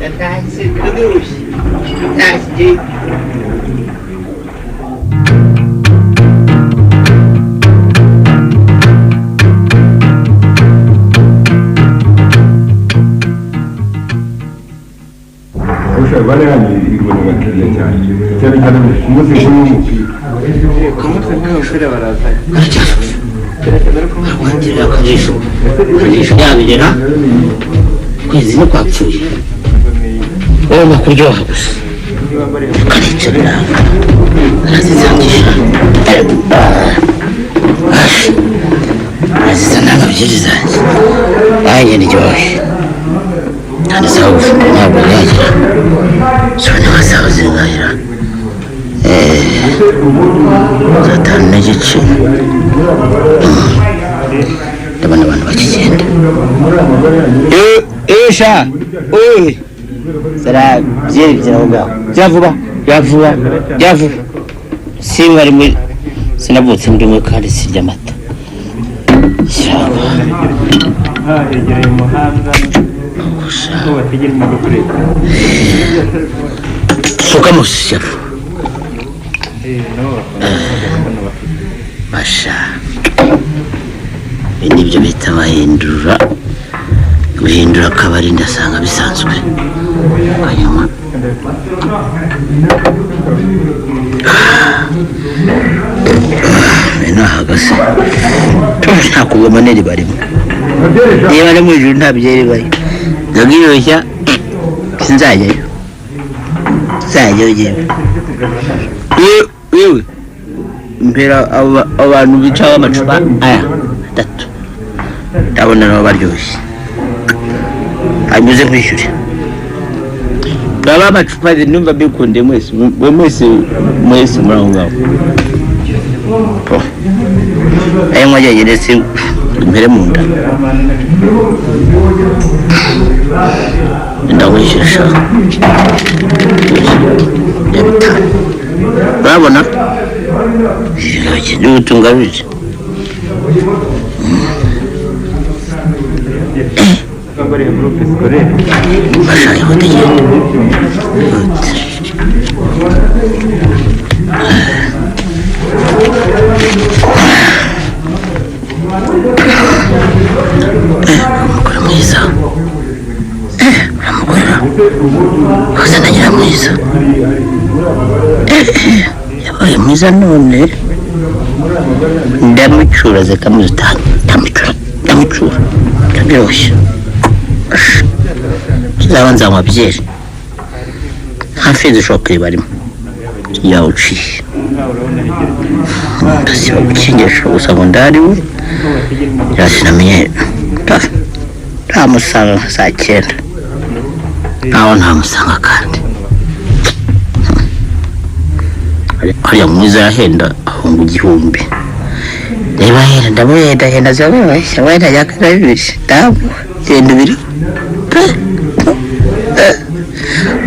yatashye kagurushye yatashye bari hano ibintu bakiriye cyane cyane cyane umunsi w'umupira barazanye kwakira akajisho yabigera kwezi no kwapfuye urabona kuryoha gusa ukarica biranga arazizangisha arazizananga byeri zanjye nanjye ndyoshye kandi sawa ubufungo ntabwo yagira sone wasaba zingahira zatanu n'igice ndabona abantu bakigenda sha oye sara byeri byeraho ngaho byavuba sinkari muri sinavutse muri mwe kandi sirya amata shyiranga hegereye umuhanda aho bategera imodoka ureba suka mushafu masha nibyo bita guhindura akabari ndasanga bisanzwe hanyuma nahagase nta kugoma neri barimo niba ari mu ijuru nta byeri bari ndabwiroshya sinzajyayo yewe mbera abantu bicaho amacupa aya 3 ndabona nabo baryoshye anyuze kwishyura baba amacupa numva bikunde mwese muri aho ngaho ayo mwajyanye ndetse imbere mu nda ndawuhishisha ya 5 urabona ni utungaruje bashaka ihotegera umugore mwiza uramukorera uzanagira mwiza yabaye mwiza none ndamucura zikamuzitanga ndamucura ndabiroshya kizaba nzanywa byeri hafi y'ishoka barimo yawuciye ndasiba gukingisha gusa ngo ndariwe Sinamenye ntamusanga saa 9 naho ntamusanga kandi hariya mwiza yahenda ahunga 1000 reba hera ndamuhenda zababashya wenda yakarabisha damu genda biri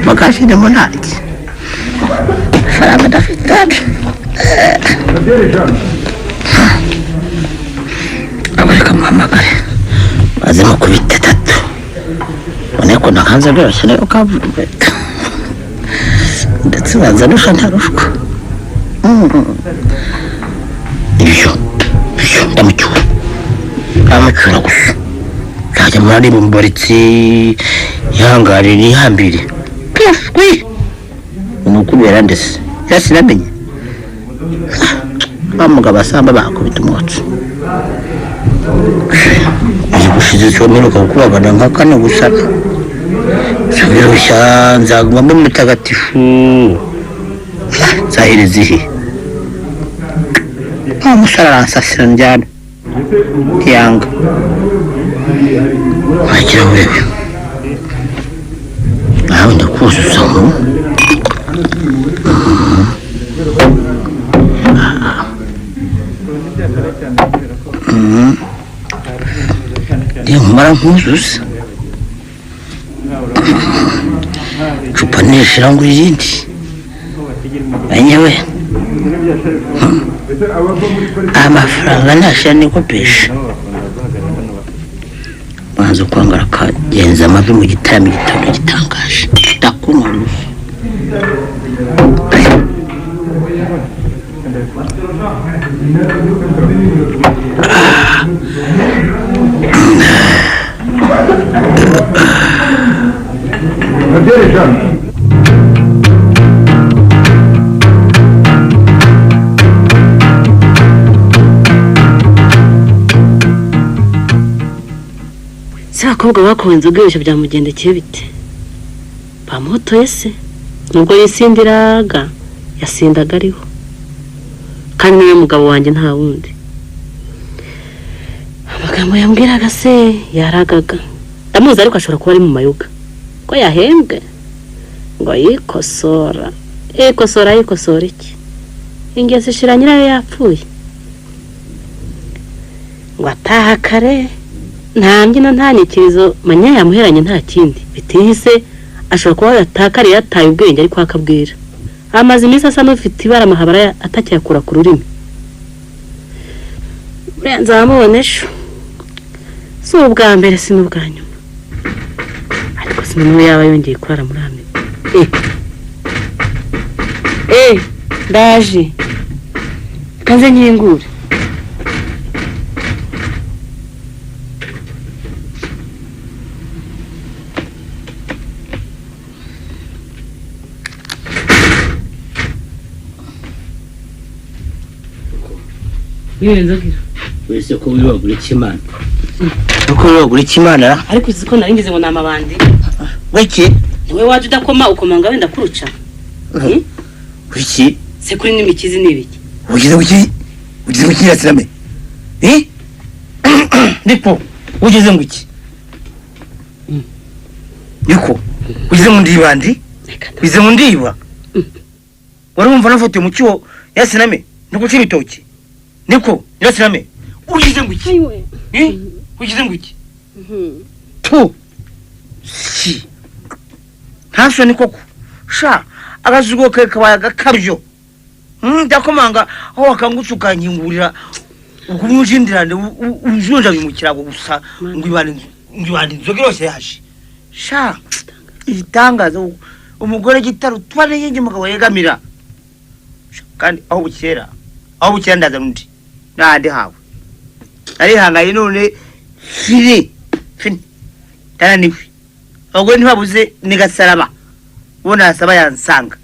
makashi ne monaki faranga dafitana abareka muhamagare baze mukubita 3 boneko nakanza byose nayo kavuye ndetse banza nushanta rushwa ibyo ndamucyura gusa kajya muri mumboritsi yangare ni hambire kwi umukubera ndese yasinamenye bamugaba samba bakubita umwotsi gushize cyo meruka kubagana nka kane gusa sabirusha nzaguma mu mutagatifu zahirizihi umusarara ansasira njyana yanga wagira urebe nawe ndakuzuza ngo mara nkuzuza cupa nishira ngo izindi anyewe amafaranga nashira nikopesha banza kwangara kagenza amavi mu gitaramo gitondo gitangaje ndakunywa rufi Sakobwa bakowenze ubwibisho byamugendekeye bite bamuhotoye se nubwo yisindiraga yasindaga ariho kandi niwe mugabo wanjye nta wundi amagambo yambwiraga se yaragaga ndamuzi ariko ashobora kuba ari mu mayoga ko yahembwe ngo yikosora iki ingese shira nyirayo yapfuye ngo ataha kare nta mbyino nta nikirizo manya yamuheranye nta kindi bitihise ashobora kuba yatakari yataye ubwenge ariko akabwira amazi iminsi asa n'ufite ibara amahabara atacyakura ku rurimi nzamubonesha si ubwa mbere si n'ubwa nyuma ariko sinumwe yaba yongeye kurara muri amwe ndaje kanze nkingure wese ko wibagura ikimana uko wibagura ikimana ariko uziko naringize ngo namabandi weke niwe waje udakoma ukomanga wenda kuruca wiki se kuri n'imikizi nibiki ugize wiki yasirame niko ugize ngo iki niko ugize ngo ndibandi ugize ngo ndiba warumva nafote mu cyo yasiname ndikucira itoki niko yasirame ugize ngo iki ugize ngo iki tu si ntasho niko sha agazugo ke kabaya gakabyo ndakomanga aho wakangutsuka nkingurira ukumujindirane unjonja bimukirago gusa ngibandi nzogirose yaje sha itangaza umugore gitaru tware yenge mugabo yegamira kandi aho bukera ndaza nundi nande hawe ari hangaye none fini tana niwe ahubwo ntibabuze nigasaraba ubona asaba yansanga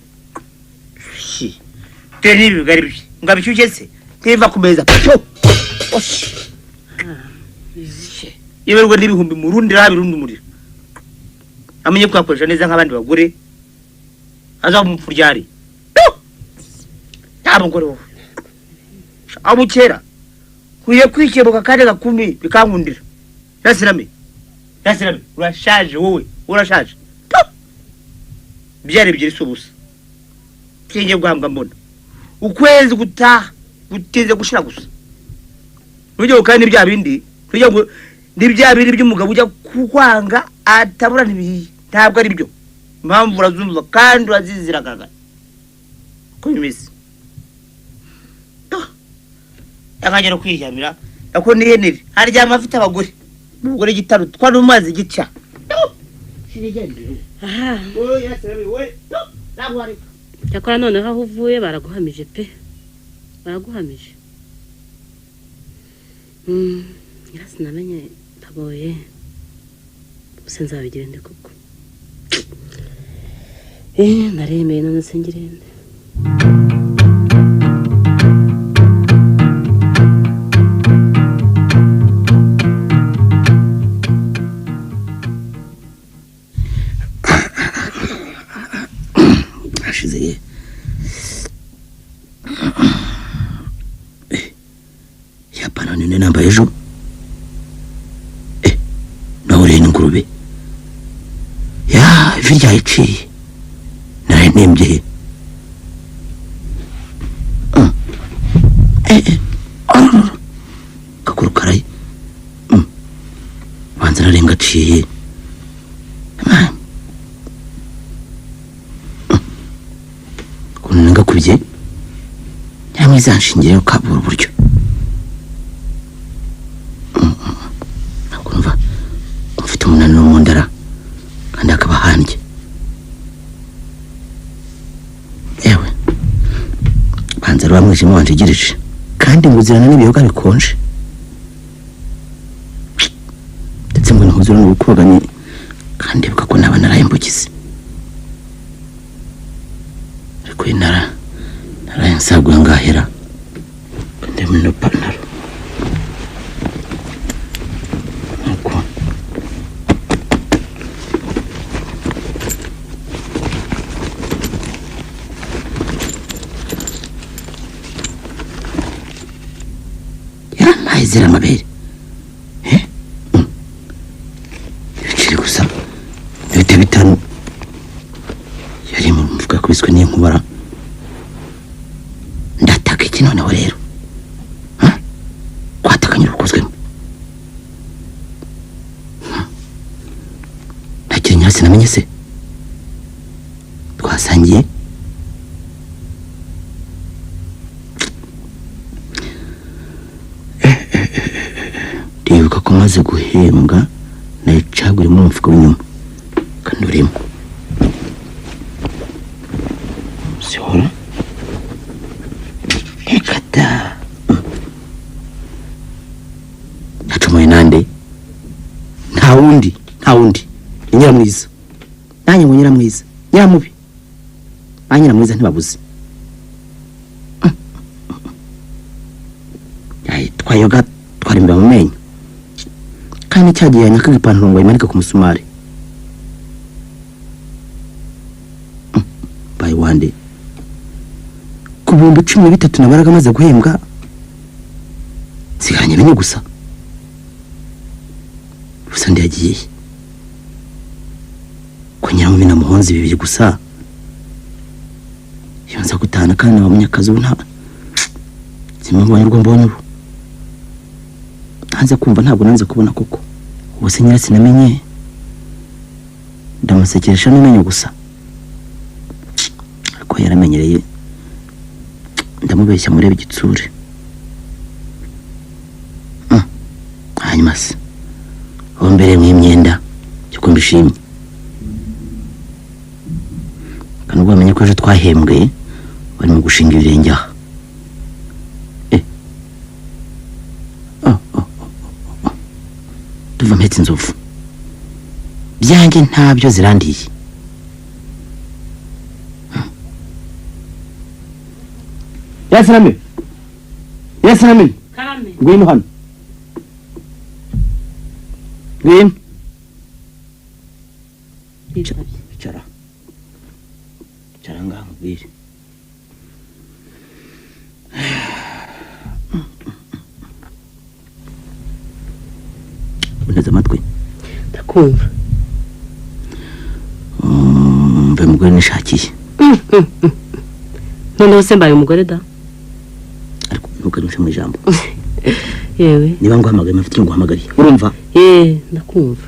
teni bigari bye ngabishyushye se tiva kumeza oshi yeberwa n'ibihumbi mu rundi rabirundi umuriro amenye kwakoresha neza nk'abandi bagore azamupfuryari ntabwo ngore wowe abukera kuye kwikebuka kandi gakumi bikankundira. Yasirame urashaje wowe urashaje. Byari byiri subusa. Kinge guhambwa mbona. Ukwezi gutaha gutinze gushira gusa. Rujye kandi bya bindi rujye ngo ni bya biri by'umugabo ujya kukwanga atabura ntibiyi ntabwo ari byo. Impamvu urazumva kandi uraziziragaga. Ko bimeze. Akagera kwiyamira ako ni heneri aryama afite abagore. Umugore gitaru twa numazi gica. aha Oya sebe we. Nagwari. cyakora noneho aho uvuye baraguhamije pe baraguhamije sinamenye ndagoye gusa nzabigira nde koko naremeye none se ngirende Ashize yapana nene namba ejo nahure n'ingurube ya virya iciye nare nembye kakuru karaye banza narenga ciye kunenga kubye cyangwa izanshingiye ukabura uburyo nakumva ufite umunaniro mu ndara kandi akaba hanjye yewe banza rwamwijima wanjigirije kandi nguzirana n'ibiyoga bikonje ndetse ngo ntuzure n'ubukoganye kandi buka ko naba narayimbugize ariko inara narayansaguye ngahera kandi mu pantaro nuko yaramahizira amabere ibiceri gusa ibite bitanu yari mu mvuga kubiswe n'inkubara ndataka iki noneho rero kwatakanyira ukozwemo ntakiri nyasi namenye se twasangiye ndibuka ko maze guhembwa nayicagura mu mufuka w'inyuma kandi urimo sihora ekata nacomoye nande nta wundi ni Nyiramwiza nanjye ngo Nyiramwiza Nyiramubi ba Nyiramwiza ntibabuze twayoga twarimbira mu menyo kandi cyagiye nyakaga ipantaro ngo imanika ku musumari by one day ku bihumbi 13 nabaraga maze guhembwa siganye bine gusa ndi yagiye ko Nyiramubi na Muhonzi bibiri gusa yanza gutana kandi abanyakazi nta zimwe mu banyarwanda mbonye ubu hanze kumva ntabwo nanze kubona koko ubuse nyirasi namenye ndamusekeresha n'amenyo gusa ariko yaramenyereye ndamubeshya murebe igitsure hanyuma se aho mbere mw'imyenda cyo mbishimye kandi ubwo bamenye ko ejo twahembwe bari mu gushinga ibirenge aha tuva mpetse inzovu byanjye ntabyo zirandiye Yasirame karame ngwino hano ngwino icara ngaho ngwire ndakumva. mbe mugore nishakiye Noneho se mbaye umugore da? ariko ntukanyushe mu ijambo Yewe. niba nguhamagaye mfite nguhamagariye urumva Ndakumva.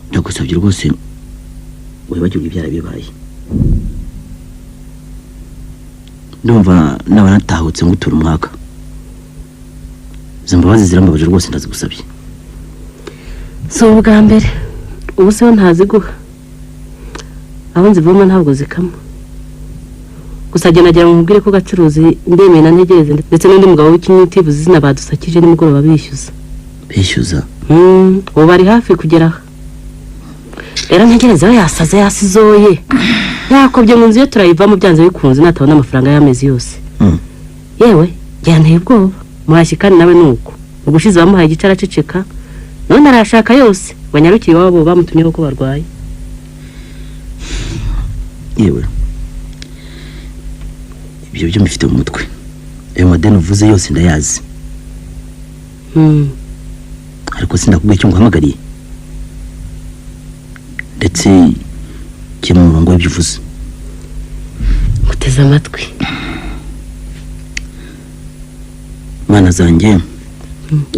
ndagusabye rwose wibagirwe ibyara bibaye ndumva naba natahutse ngutura umwaka izo mbabazi zirambabaje rwose ndazigusabye Si ubwa mbere. Ubu se ntaziguha. Aho nzivoma ntabwo zikama. Gusa nagira ngo mubwire ko gacuruzi ndemeye na ntegereze ndetse n'undi mugabo w'ikinyitivu zina badusakije nimugoroba bishyuza. Ubu bari hafi kugeraho. Rero ntegereze aho yasaze yasizoye. Yakobye mu nzu ye turayivamo byanze bikunze natabona amafaranga y'amezi yose. Yewe, byanteye ubwoba. Murashikana nawe nuko. Ubushize bamuhaye igicara ceceka. None arashaka yose. Banyarukiye wabo bamutumyeho ko barwaye. Yewe. Ibyo byo mbifite mu mutwe. Ayo madeni uvuze yose ndayazi. Ariko sindakubwiye cyo nguhamagariye. Ndetse kiri mu murongo w'ibyo uvuze. Muteze amatwi. Mana zanjye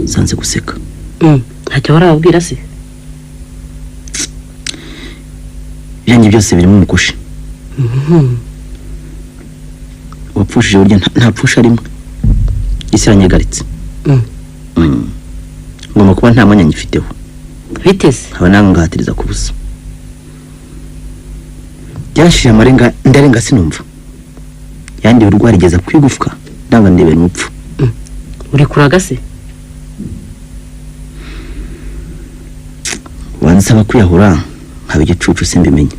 sanze guseka. Ntacyo warababwira se? Ibyanjye byose birimo umukoshi. Wapfushije burya ntapfusha rimwe. Isi iranyagaritse. Ngomba kuba nta mwanya nyifiteho. Biteze. Haba nangahatiriza kubusa. Byashije amarenga ndarenga sinumva. Yandi urwara igeza kwigufwa ndanga ndebera umupfu. Uri kuraga se? Wansaba kwiyahura nkaba igicucu simbimenye.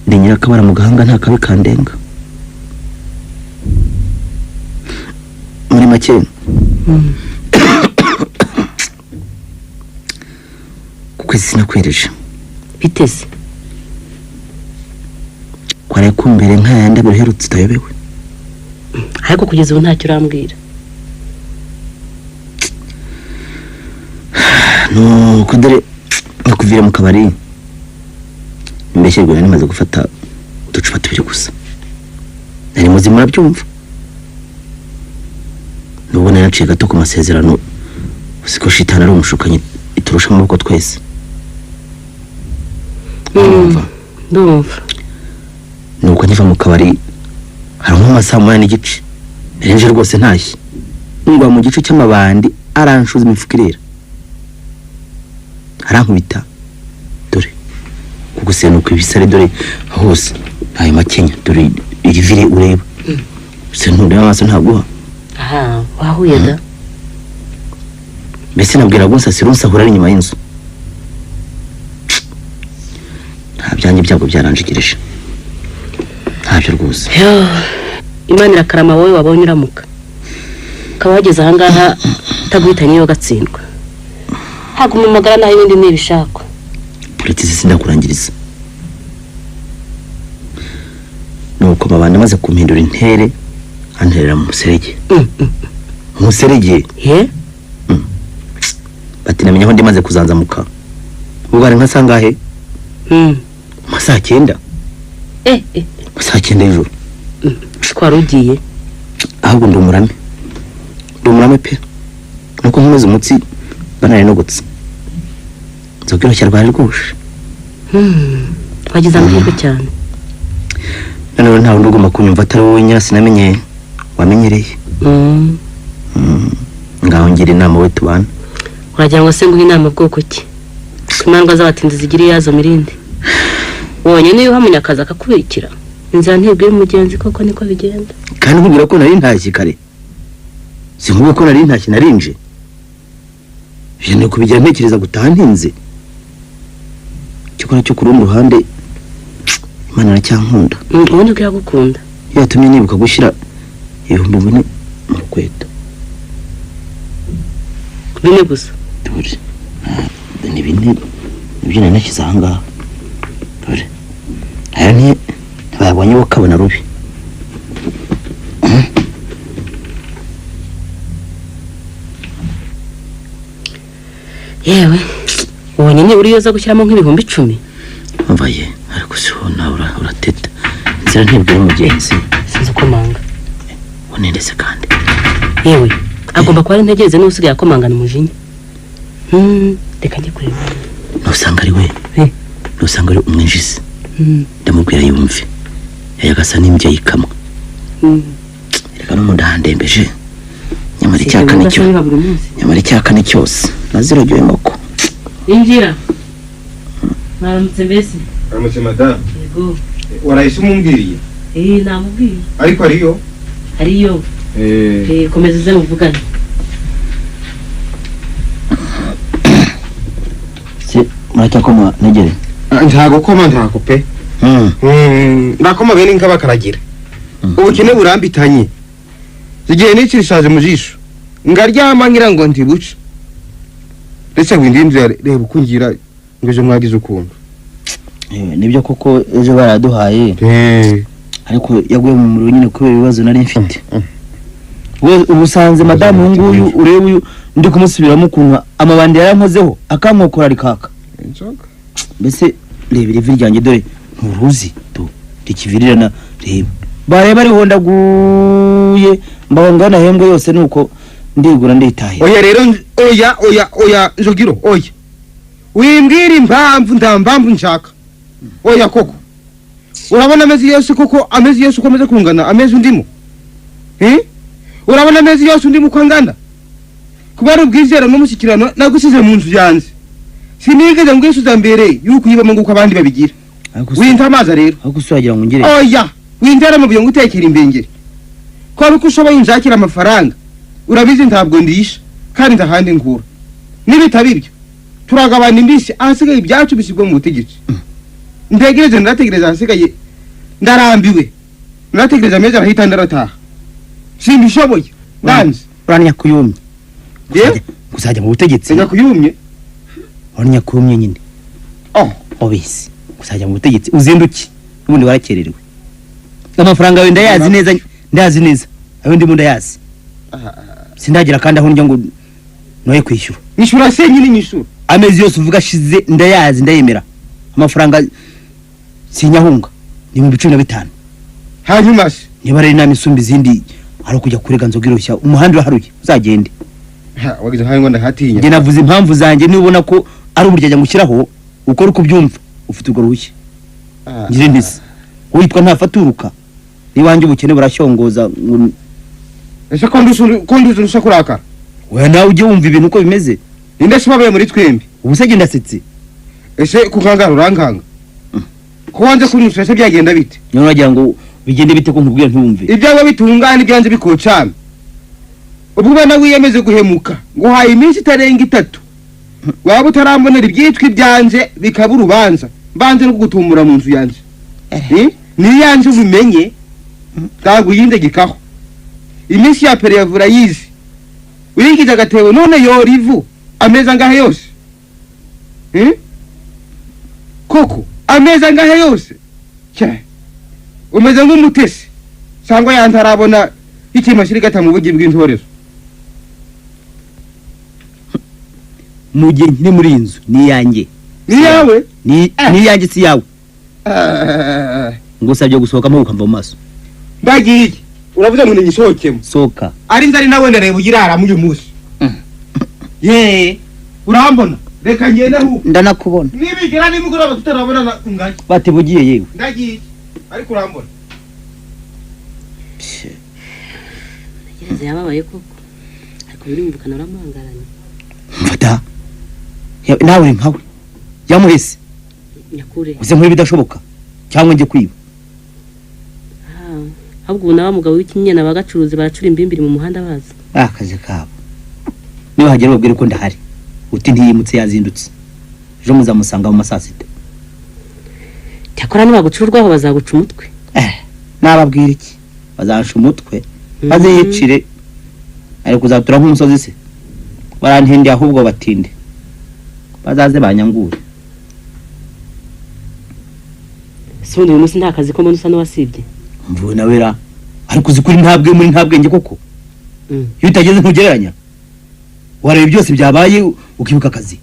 Ndi nyirakabara mu gahanga nta kabi kandenga. Muri make kuko sinakwereje. Biteze. Kware kumbere nkayandi biherutse utayobewe. Ariko kugeza ubu ntacyo urambwira. No kudere nakuvira mu kabari. Mbeshyirwa nani maze gufata uducupa tubiri gusa. Nari muzima murabyumva. Nubona naciye gato ku masezerano. Usiko shitana ari umushukanye iturusha amaboko twese. Ndumva. Nuko nkiva mu kabari hari amasaha 8 n'igice. Erenje rwose ntashye. Ngwa mu gice cy'amabandi aranshuza imifuka irera. Arankubita. Dore. Kugusenuka ibisare dore hose. Ayo makenya dore irivire ureba. Senture amaso ntaguha. Aha, wahuye da. Mbese nabwira gonsa sirunsa hurari nyuma y'inzu. Nta byanjye byago byaranjigirije. Ntabyo rwose. Imana irakarama wowe wabonye uramuka. Ukaba wageze aha ngaha utaguhitanye yo gatsindwa. Haguma umugara naho ibindi nibishaka. Politisi sindakurangiriza. Nuko mabanda maze kumpindura intere anterera mu muserege. Muserege? Ye? Bati namenye aho ndi maze kuzanzamuka. Ubwo ari nka sangahe? Masaha 9. Masaha 9 y'ijoro. Twari ugiye. Ahubwo ndumurame pe. Nuko nkomeza umutsi banari nogotse. Nzokiro cyarwari rwose. Wagize amahirwe cyane. None nta wundi ugomba kunyumva atari wowe nyira sinamenye wamenyereye. Ngaho ngira inama we tubana. Uragira ngo se nguhe inama bwoko ki? Kumandwa z'abatinzi zigira yazo mirindi. Wonye niyo hamunyakaza akakubikira. Inzira ntibwira umugenzi koko niko bigenda. Kandi nkubwira ko nari ntashye kare. Sinkuvuga ko nari ntashye narinje. Byo kubigira ntekereza gutaha ntinze. Cyokora cyo ku rundi ruhande Imana aracyankunda. Ubone ko yagukunda. Yatumye nibuka gushyira 1000 mu kweta. Bine gusa. Dore. Ni bine. Ibyo nanakiza hanga. Dore. Aya ni bayabonye bakabona rubi. yewe ubonye nibura iyo uza gushyiramo nk'ibihumbi 10. mvaye ariko si wowe nawe urateta inzira ntibwira umugenzi sinzi komanga unendese kandi yewe agomba kuba ari ntegereze n'usigaye akomangana umujinya reka njye kureba nusanga ari we nusanga ari umwinjizi ndamubwira yumve yagasa n'imbya yikamwa reka n'umudandembeje nyamara icyaka ni cyose nazirogeye moko injira mwaramutse mbese aramutse madame yego warahise umumbwiriye namubwiye ariko ariyo komeza uze muvugane se muracyakoma negere ntago koma ntako pe ndakoma bene inka bakaragira ubukene burambitanye zigiye n'ikirishaje mu jisho ngaryama ngira ngo ntibuce ndetse windinze reba ukungira ngo ejo mwagize ukuntu nibyo koko ejo baraduhaye ariko yaguye mu muriro nyine kubera ibibazo nari mfite ubusanze madamu nguyu ureba uyu ndi kumusubiramo ukuntu amabandi yarankozeho akankokora rikaka mbese reba irivi ryanjye dore nturuzi rikivirirana reba bareba rihondaguye mbangana hembwe yose nuko ndigura nditahe oya rero oya njogiro oya wimbwira impamvu ndambamvu nshaka oya koko urabona amezi yose koko amezi yose ukomeze kungana amezi undimo urabona amezi yose undimo uko angana kubara ubwizera n'umushyikirano nagusize mu nzu yanjye sinigeze ngwisuza mbere yuko uyibamo nguko abandi babigira winta amazi rero ariko usuragira ngo ngire oya wintera mu byo ngutekera imbengeri ko ari uko ushoboye injakira amafaranga urabizi ntabwo ndisha kandi ndahandi ngura nibitabibyo turagabana imbisi ahasigaye ibyacu bishyirwa mu butegetsi ndategereza ahasigaye ndarambiwe ndategereza amezi arahita ndarataha simbishoboye ndanze uranya kuyumye kuzajya mu butegetsi njya kuyumye uranya kuyumye nyine obisi kuzajya mu butegetsi uzinduki ubundi warakererewe amafaranga wenda ndayazi neza ayo ndimo ndayazi sindagira kandi aho njya ngo noye kwishyura nishyura se nyine nyishyura amezi yose uvuga ashize ndayazi ndayemera amafaranga sinyahunga ni mu 15 hanyuma se niba rero inama isumba izindi ari kujya kurega nzogiroshya umuhanda uraharuye uzagende wagize hango ndahatinya nge navuze impamvu zanjye nibona ko ari uburyo ajya ngushyiraho uko uri kubyumva ufite urwo ruhushya ngire ndise witwa ntafaturuka nibanjye ubukene burashyongoza ese ko nduze kurakara we nawe ujye wumva ibintu uko bimeze ninde shibabaye muri twembi ubusege ndasetse ese kukangara urankanga ko wanze kunyusha se byagenda bite none wagira ngo bigende bite ko nkubwira ntumve ibyawe bitungana ibyanze bikocana ubwo bana wiyemeze guhemuka nguhaye iminsi itarenga 3 waba utarambonera ibyitwa ibyanze bikaba urubanza mbanze no gutumura mu nzu yanjye ni yanjye ubimenye ntabwo yindegikaho iminsi ya pere yavura yizi wigize agatebo none yorivu ameza ngahe yose koko ameza ngahe yose cyane umeze nk'umutesi cyangwa yantarabona ikimashiri gata mu bugi bw'intorezo mu gihe nkiri muri inzu ni yanjye ni yawe ni yanjye si yawe ngusabye gusohokamo ukamva mu maso ndagiye uravuze ngo nigisohokemo soka ari nzari nawe ndareba ugirara mu uyu munsi urambona reka ngende hu ndanakubona nibigera nimugoroba tutarabona kungaye bati bugiye yewe ndagiye ariko urambona yababaye koko ariko birimvukana uramangaranye mfata nawe uri nkawe yamuhese nyakure uze nk'ibi bidashoboka cyangwa njye kwiba ahubwo nawe mugabo w'ikinyana bagacuruzi baracura imbimbiri mu muhanda bazi akaje kabo niba hagera babwire ko ndahari uti ntiyimutse yazindutse ejo muzamusanga mu masasita cyakora nibagucurwaho bazaguca umutwe nababwira iki bazanca umutwe maze yicire ariko uzatura nk'umusozi se barantinde ahubwo batinde bazaze banyangure ubundi uyu munsi nta kazi ko mbona usa n'uwasibye mvuwe nawe ra ariko uzi kuri ntabwe muri ntabwenge koko iyo utageze ntugereranya wareba byose byabaye ukibuka akazi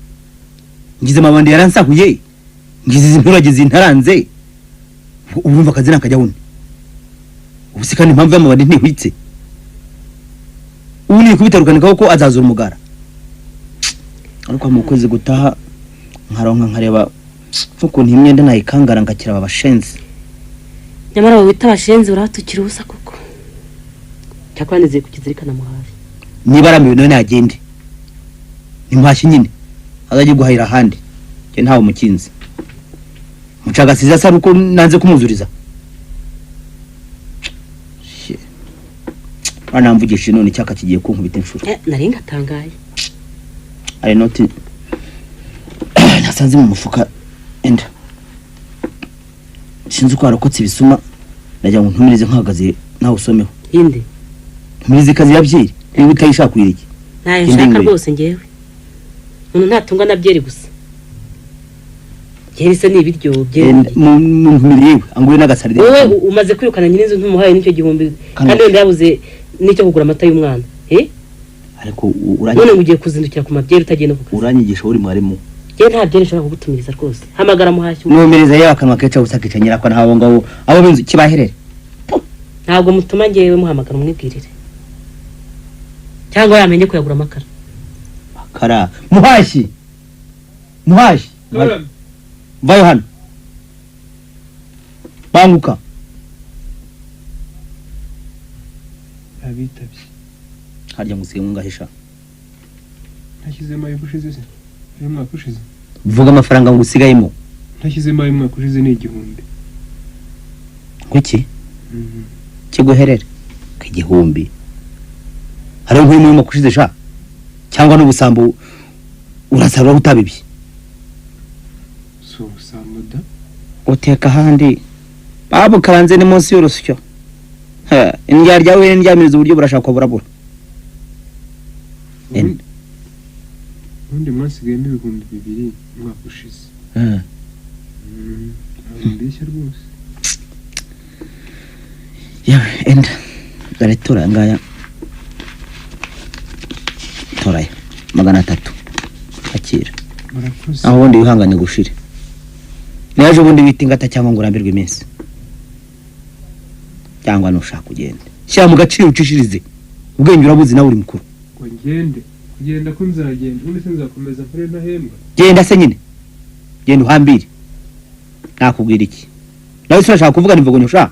ngize amabandi yaransahuye ngize izi nturage zintaranze urumva akazi nakajya wundi ubusi kandi impamvu y'amabandi ntihwitse ubu ni kubitarukanikaho ko azazura umugara ariko mu kwezi gutaha nkaronka nkareba ukuntu imyenda nayikangara ngakira aba bashenzi nyamara wowe wita abashenzi uratukira ubusa koko cyakora nizeye kukizirikana muhafi niba aramiwe none agende nimuhashye nyine azajye guhahira ahandi njye ntawe mukinzi mucagasiza asa nuko nanze kumuzuriza anamvugisha none cyaka kigiye kunkubita inshuro nari ngatangaye ari noti nasanze mu mufuka enda sinzi ko harokotse ibisuma najya ngo ntumirize nkahagaze nawe usomeho inde ntumirize kazi yabyiri niba utayishaka kwiriki nayo nshaka rwose ngewe umuntu ntatunga na byeri gusa byeri se ni ibiryo byeri mu ntumiriye anguye n'agasaride wowe umaze kwirukana nyine inzu ntumuhaye n'icyo gihumbi kandi wenda yabuze n'icyo kugura amata y'umwana ariko none ngo ugiye kuzindukira ku mabyeri utagenda ku kazi uranyigisha uri mwarimu je nta byeri nshobora kugutumiriza rwose hamagara muhashye numereza yawe akanwa keca usakica nyirako ntaho ngabo abo binzu kibaherere ntabwo mutuma ngewe muhamagara umwibwirire cyangwa yamenye ko yagura amakara makara muhashyi vayo hano banguka abitabye harya ngusiye ngahisha ntashyizemo ayo ushize se ayo mwaka ushize vuga amafaranga ngusigayemo ntashyizemo ayo mwaka ushize ni 1000 kuki kiguherere k'igihumbi hari nk'uyu mwaka ushize sha cyangwa n'ubusambo urasarura utabibye so ubusambo uteka handi babu karanze ni munsi y'urusyo indya ryawe ndyamiriza uburyo burashaka burabura undi mwasigayemo 2000 mwaka ushize ndishya rwose yawe enda dore turangaya toraya 300 akira murakoze aho ubundi wihangane gushire naje ubundi bitingata cyangwa ngo urambirwe iminsi cyangwa nushaka kugenda shyira mu gaciro ucishirize ubwenge urabuzi nawe uri mukuru ngo ngende kugenda ko nzagenda ubundi sinzakomeza kure ntahembwa genda se nyine genda uhambire nakubwira iki nawe urashaka kuvuga nimvugo nyusha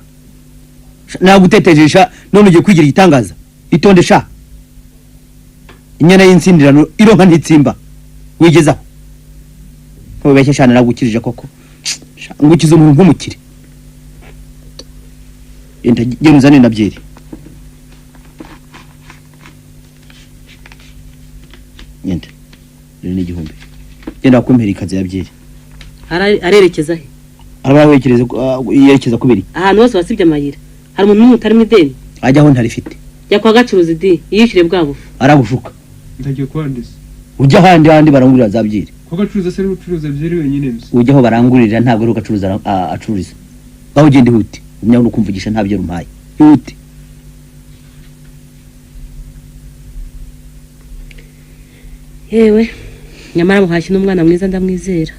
nagutetejesha none ugiye kwigira igitangaza itonde sha inyana y'insindirano ironka ntitsimba wigezaho ubeshye shana nagukirije koko ngukiza umuntu nk'umukire enda genda uzane na byeri genda rero ni 1000 genda kumpera ikaze ya byeri arerekeza he yerekeza kubiri ahantu hose wasibye amayira hari umuntu n'umwe utari mu ideni ajyaho ntarifite jya kwa gacuruza idi yishyure bwabo arabushuka ndagiye kwandisa ujya handi barangurira za byeri ko gacuruza se ucuruza byeri wenyine mse ujyaho barangurira ntabwo ari gacuruza acururiza aho ugende huti umenya no kumvugisha ntabyo rumpaye huti yewe nyamara muhashye n'umwana mwiza ndamwizera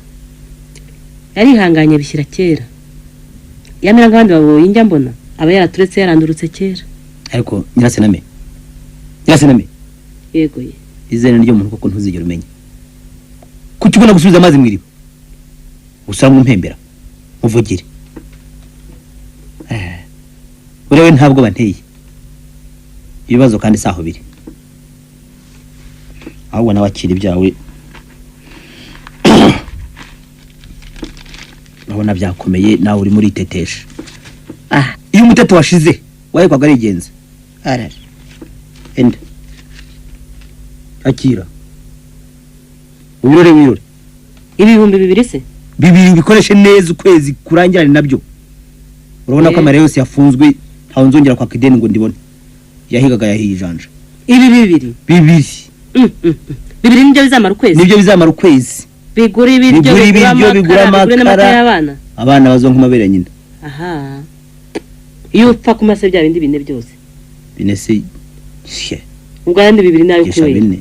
yarihanganye bishyira kera yamera nk'abandi baboye njya mbona aba yaraturetse yarandurutse kera ariko nyirasename yego ye izina ryo muntu koko ntuzigera umenya kuki ubona gusubiza amazi mu iriba usanga umpembera muvugire urewe ntabwo banteye ibibazo kandi saho biri ahubwo nawe akira ibyawe urabona byakomeye nawe uri muri tetesha iyo umuteto washize wahekwaga arigenza enda akira wirore ibihumbi 2 se bibiri bikoreshe neza ukwezi kurangirane nabyo urabona ko amare yose yafunzwe ntawe nzongera kwa kideni ngo ndibone yahigaga yahijanja ibi bibiri nibyo bizamara ukwezi bigura ibiryo bigura amakara abana bazonka amabere nyine aha iyo upfa kumase bya bindi bine byose bine se ubwo yandi 2 nayo kuwe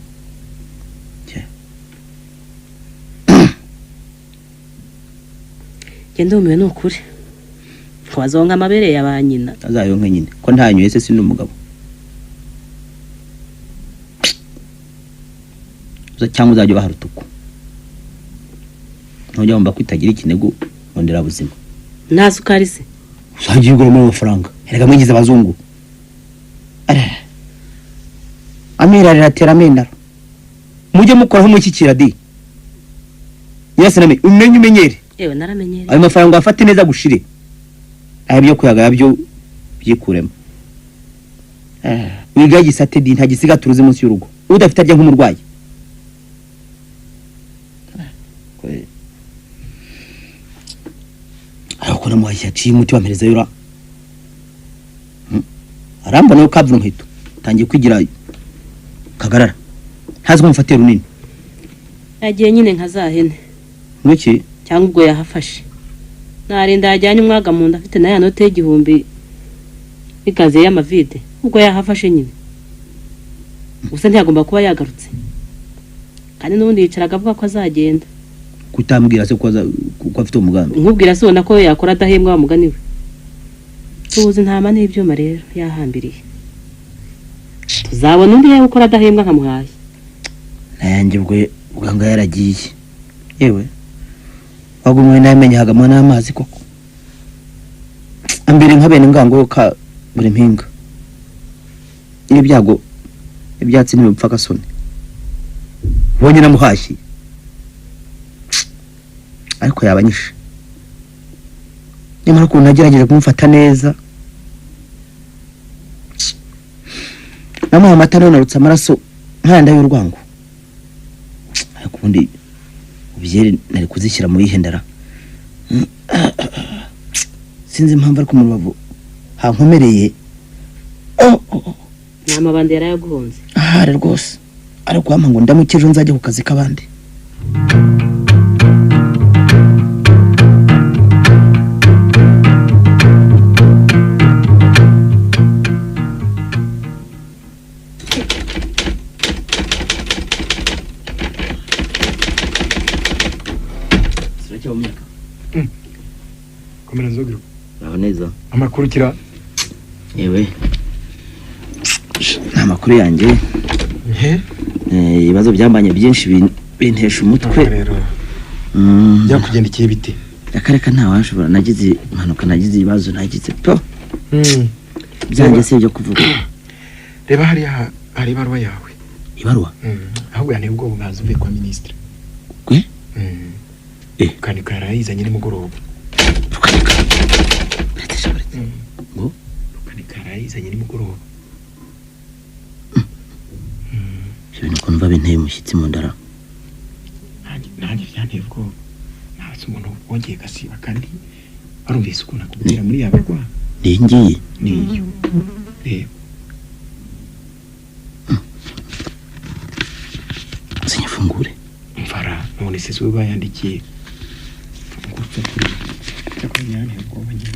genda umiwe nukuri twazonga amabere ya ba nyina azayonka nyine ko ntanyoye se sindi umugabo cyangwa uzajya baharutuko ntujya wumva kwitagira ikinego ndera buzima nta sukari se uzajya ugura amafaranga erega mwigize abazungu amira riratera amendaro mujye mukoraho mukikira di yese name umenyere ewe naramenyere ayo mafaranga afate neza gushire ayo byo kuyaga byo byikuremo wiga gisate di ntagisiga turuzi munsi y'urugo udafite ajya nk'umurwayi ariko namuhashya ciye umuti wampereza yura arambona yo kavuna nkito tangiye kwigira kagarara ntazwe mufate runini yagiye nyine nkazahene nuki cyangwa ubwo yahafashe narinda yajyanye umwaga mu nda afite na ya note y'igihumbi ikaze y'amavide ubwo yahafashe nyine gusa ntiyagomba kuba yagarutse kandi n'ubundi yicaraga avuga ko azagenda kutambwira se ko afite umugambi nkubwira se ubona ko yakora adahembwa wa mugani we tuzi ntama n'ibyuma rero yahambiriye tuzabona undi yewe ukora adahembwa nkamuhaye nanjye ubwo uganga yaragiye yewe wagumwe namenye hagamo n'amazi koko ambere nkabene ngango ka buri mpinga n'ibyago ibyatsi n'ibipfa kasone bonye namuhashyi ariko yabanyishe nyamara ko nagerageje kumufata neza namuha amata nonarutse amaraso nkanda y'urwango ariko ubundi ubyere nari kuzishyira mu yihendara sinzi impamvu ariko mu rubavu hankomereye nta mabandi yarayaguhunze ahari rwose ariko wampa ngo ndamukeje nzajya ku kazi k'abandi komera nzogero aho neza amakuru kira yewe nta makuru yanjye ibibazo byambanye byinshi bintesha umutwe rero byakugendekeye bite akareka nta washobora nagize impanuka nagize ibibazo nagize po byanjye se byo kuvuga reba hari ibaruwa yawe ibaruwa ahubwo yane ubwo bugazi uvuye kwa ministre kwe kanika yarayizanye nimugoroba ngo kanika yarayizanye nimugoroba ibintu kumva binteye umushyitsi mu ndara nanjye byanteye ubwoba ntazi umuntu wongeye gasiba kandi barumvise ukuntu akubwira muri yabarwa ngiye niyo reba sinyafungure mfara none se zo bayandikiye ngutse kuri cyakora nyane ubwoba ngiye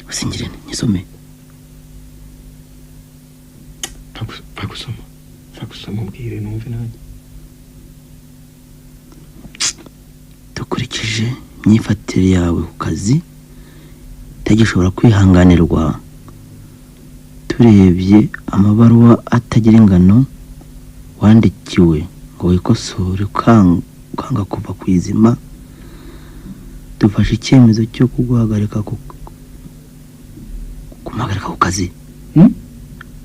singire nisome Fagusoma ubwire numve nanjye dukurikije imyifatire yawe ku kazi itagishobora kwihanganirwa turebye amabaruwa atagira ingano wandikiwe ngo wikosore ukanga kuva ku izima dufashe icyemezo cyo kuguhagarika kumuhagarika ku kazi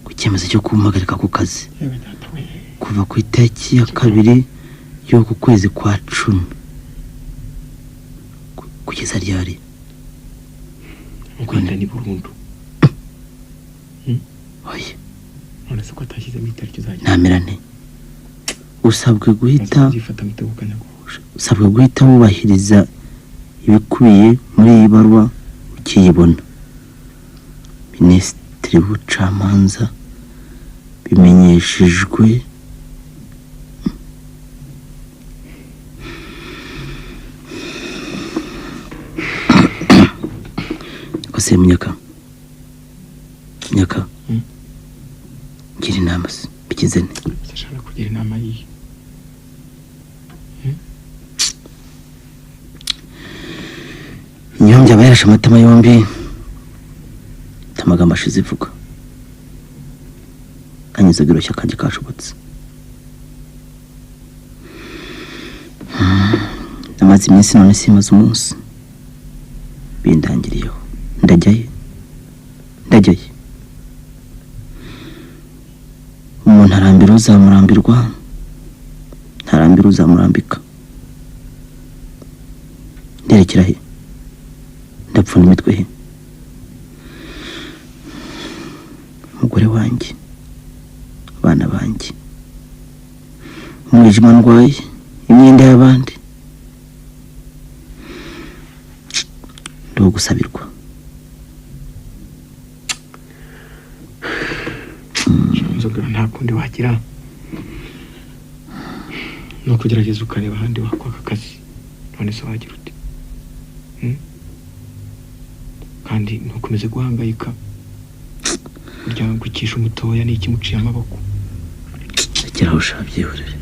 ku cyemezo cyo kumuhagarika ku kazi kuva ku itariki ya 2 y'uku kwezi kwa 10 kugeza ryari Rwanda ni Burundi oye none se ko atashyize mu itariki uzajya namerane usabwe guhita wubahiriza ibikubiye muri iyi baruwa ukiyibona Minisitiri w'ubucamanza bimenyeshejwe se Munyaka ngira inama se bikizene ndashaka kugira inama yihe Nyombya abayarashe amatama yombi tamagambo ashize ivuga anyuze giroshya kandi kashobotse amazi iminsi none simaze umunsi bindangiriyeho ndajyaye umuntu arambira uzamurambirwa ntarambira uzamurambika nderekera he ndapfuna imitwe he umugore wanjye abana banjye umwijima ndwaye imyenda y'abandi ndo gusabirwa nzoga nta kundi wagira no kugerageza ukareba ahandi wakwaka akazi none se wagira uti kandi ntukomeze guhangayika burya gukisha umutoya ni ikimuciye amaboko rekeraho ushaka byihorere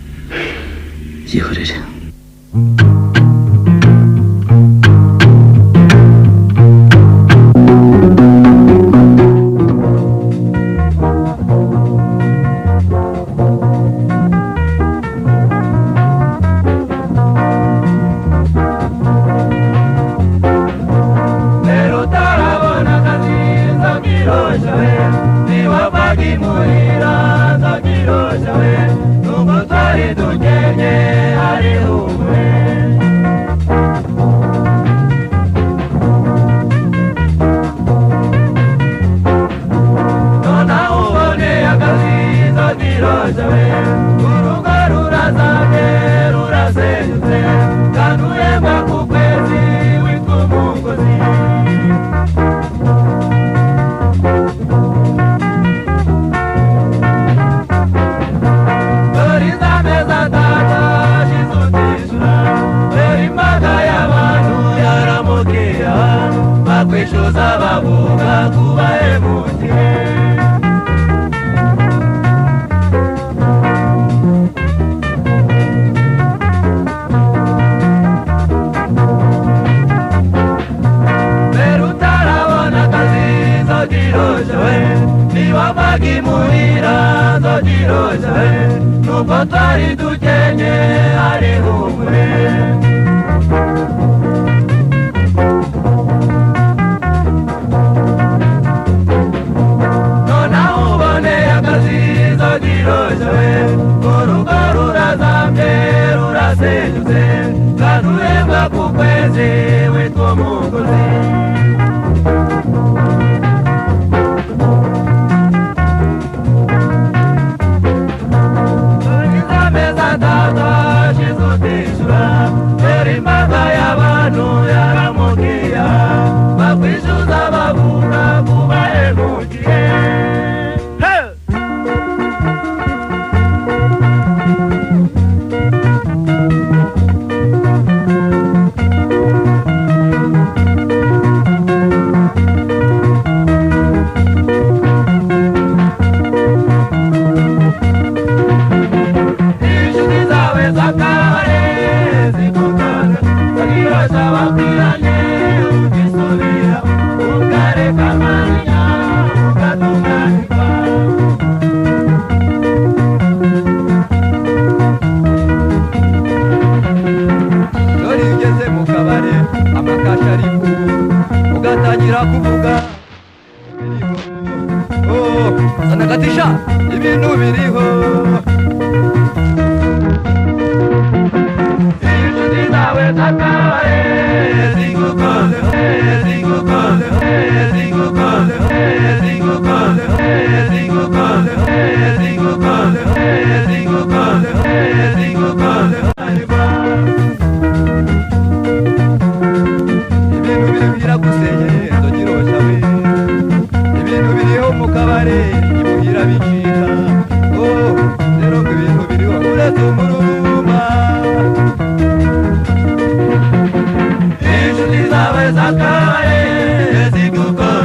Zawe zakaye ziguko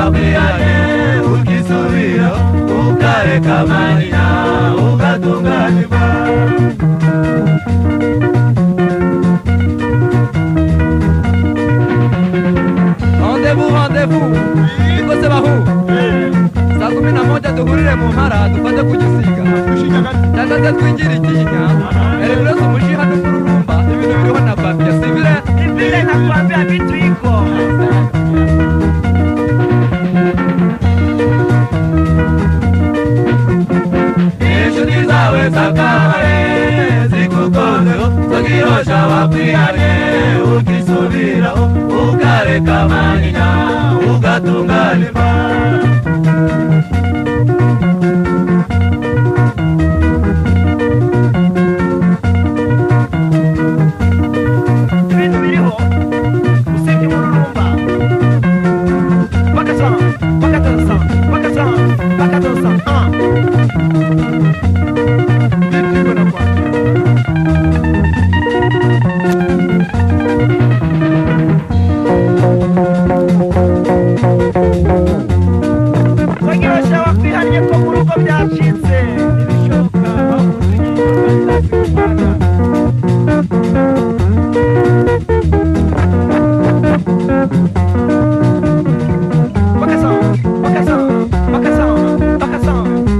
wakwihanye ukisubira ukareka amarira ugatunganirwa. Rendez-vous, iko sebahu saa 11 duhurire mu mpara dufate kugisiga cyangwa se twinjire ikinya erekurezo umushiha n'umururumba ibintu biriho na kwambia sivile na kwambia vitu iko inshuti zawe zakare zikukozeho zogirosha wakwihane ukisubiraho ukareka amarira ugatunganirwa. Ibintu biriho usibye umururumba bakadansa bagirosha wakwihanye ko mu rugo byacitse ibishoboka bakuze inyuma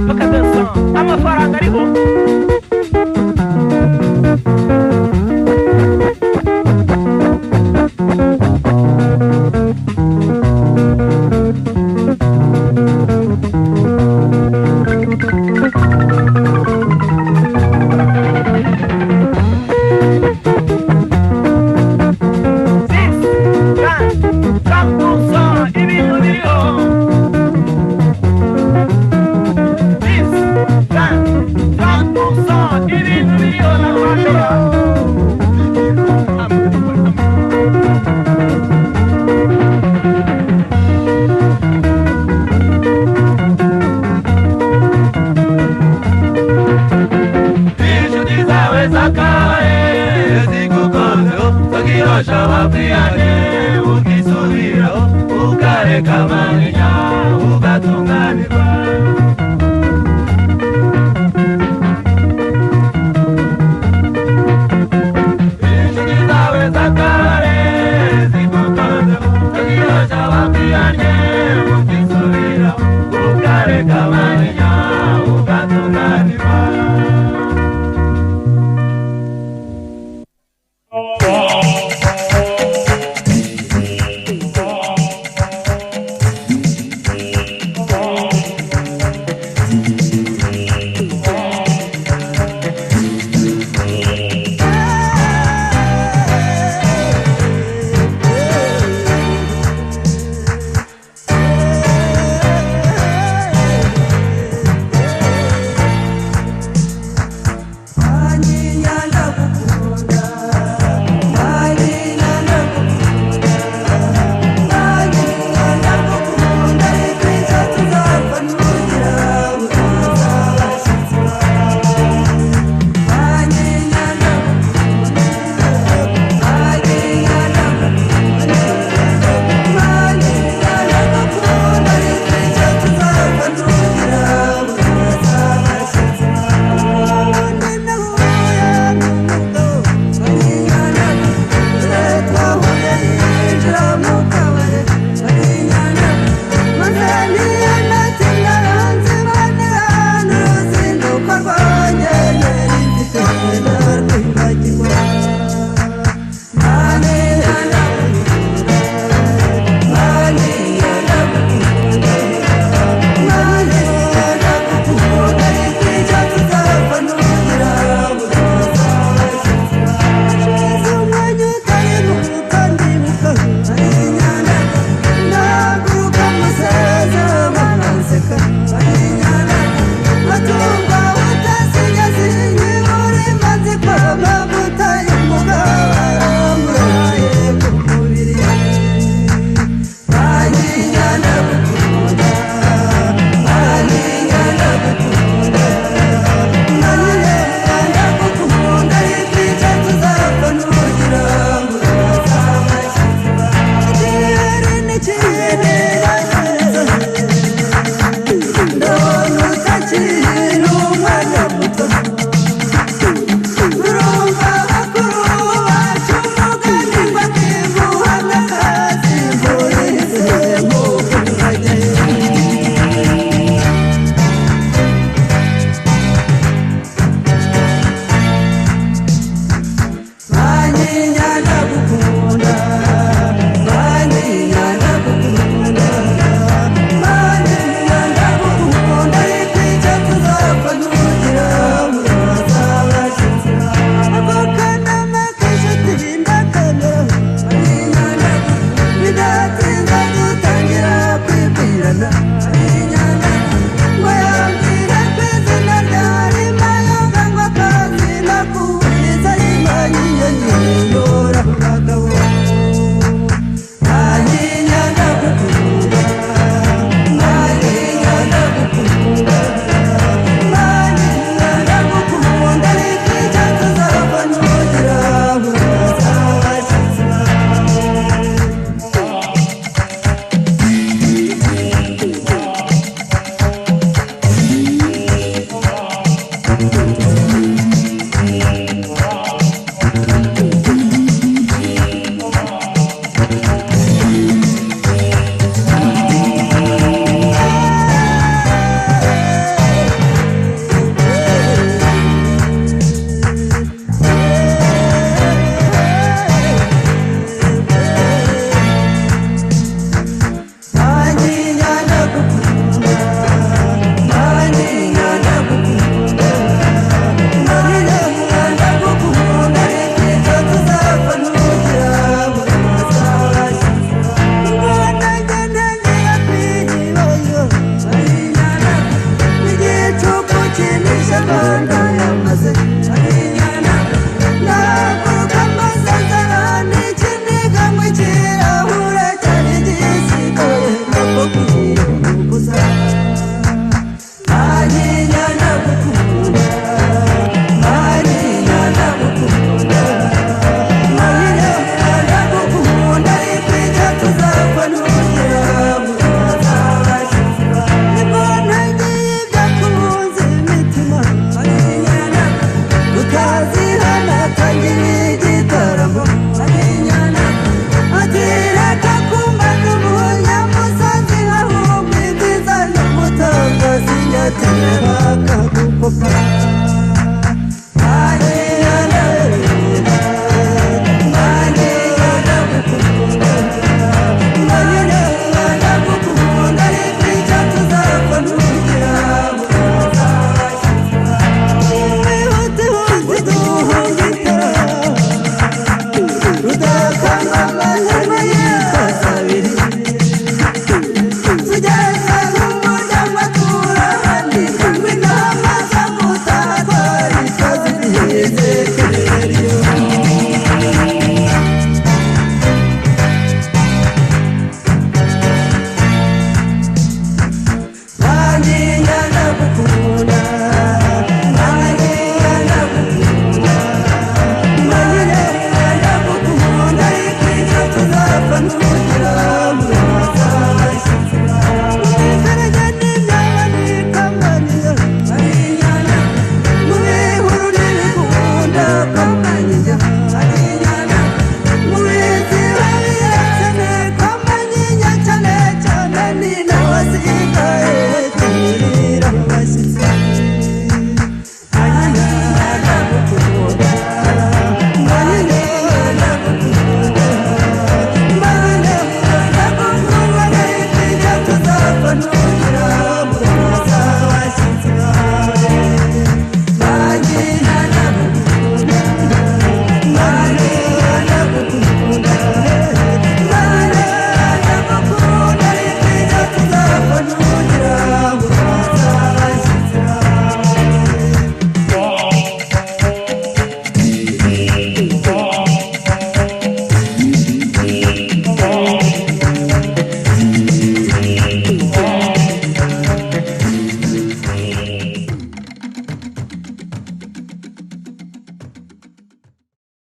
bakadansa amafaranga ariho.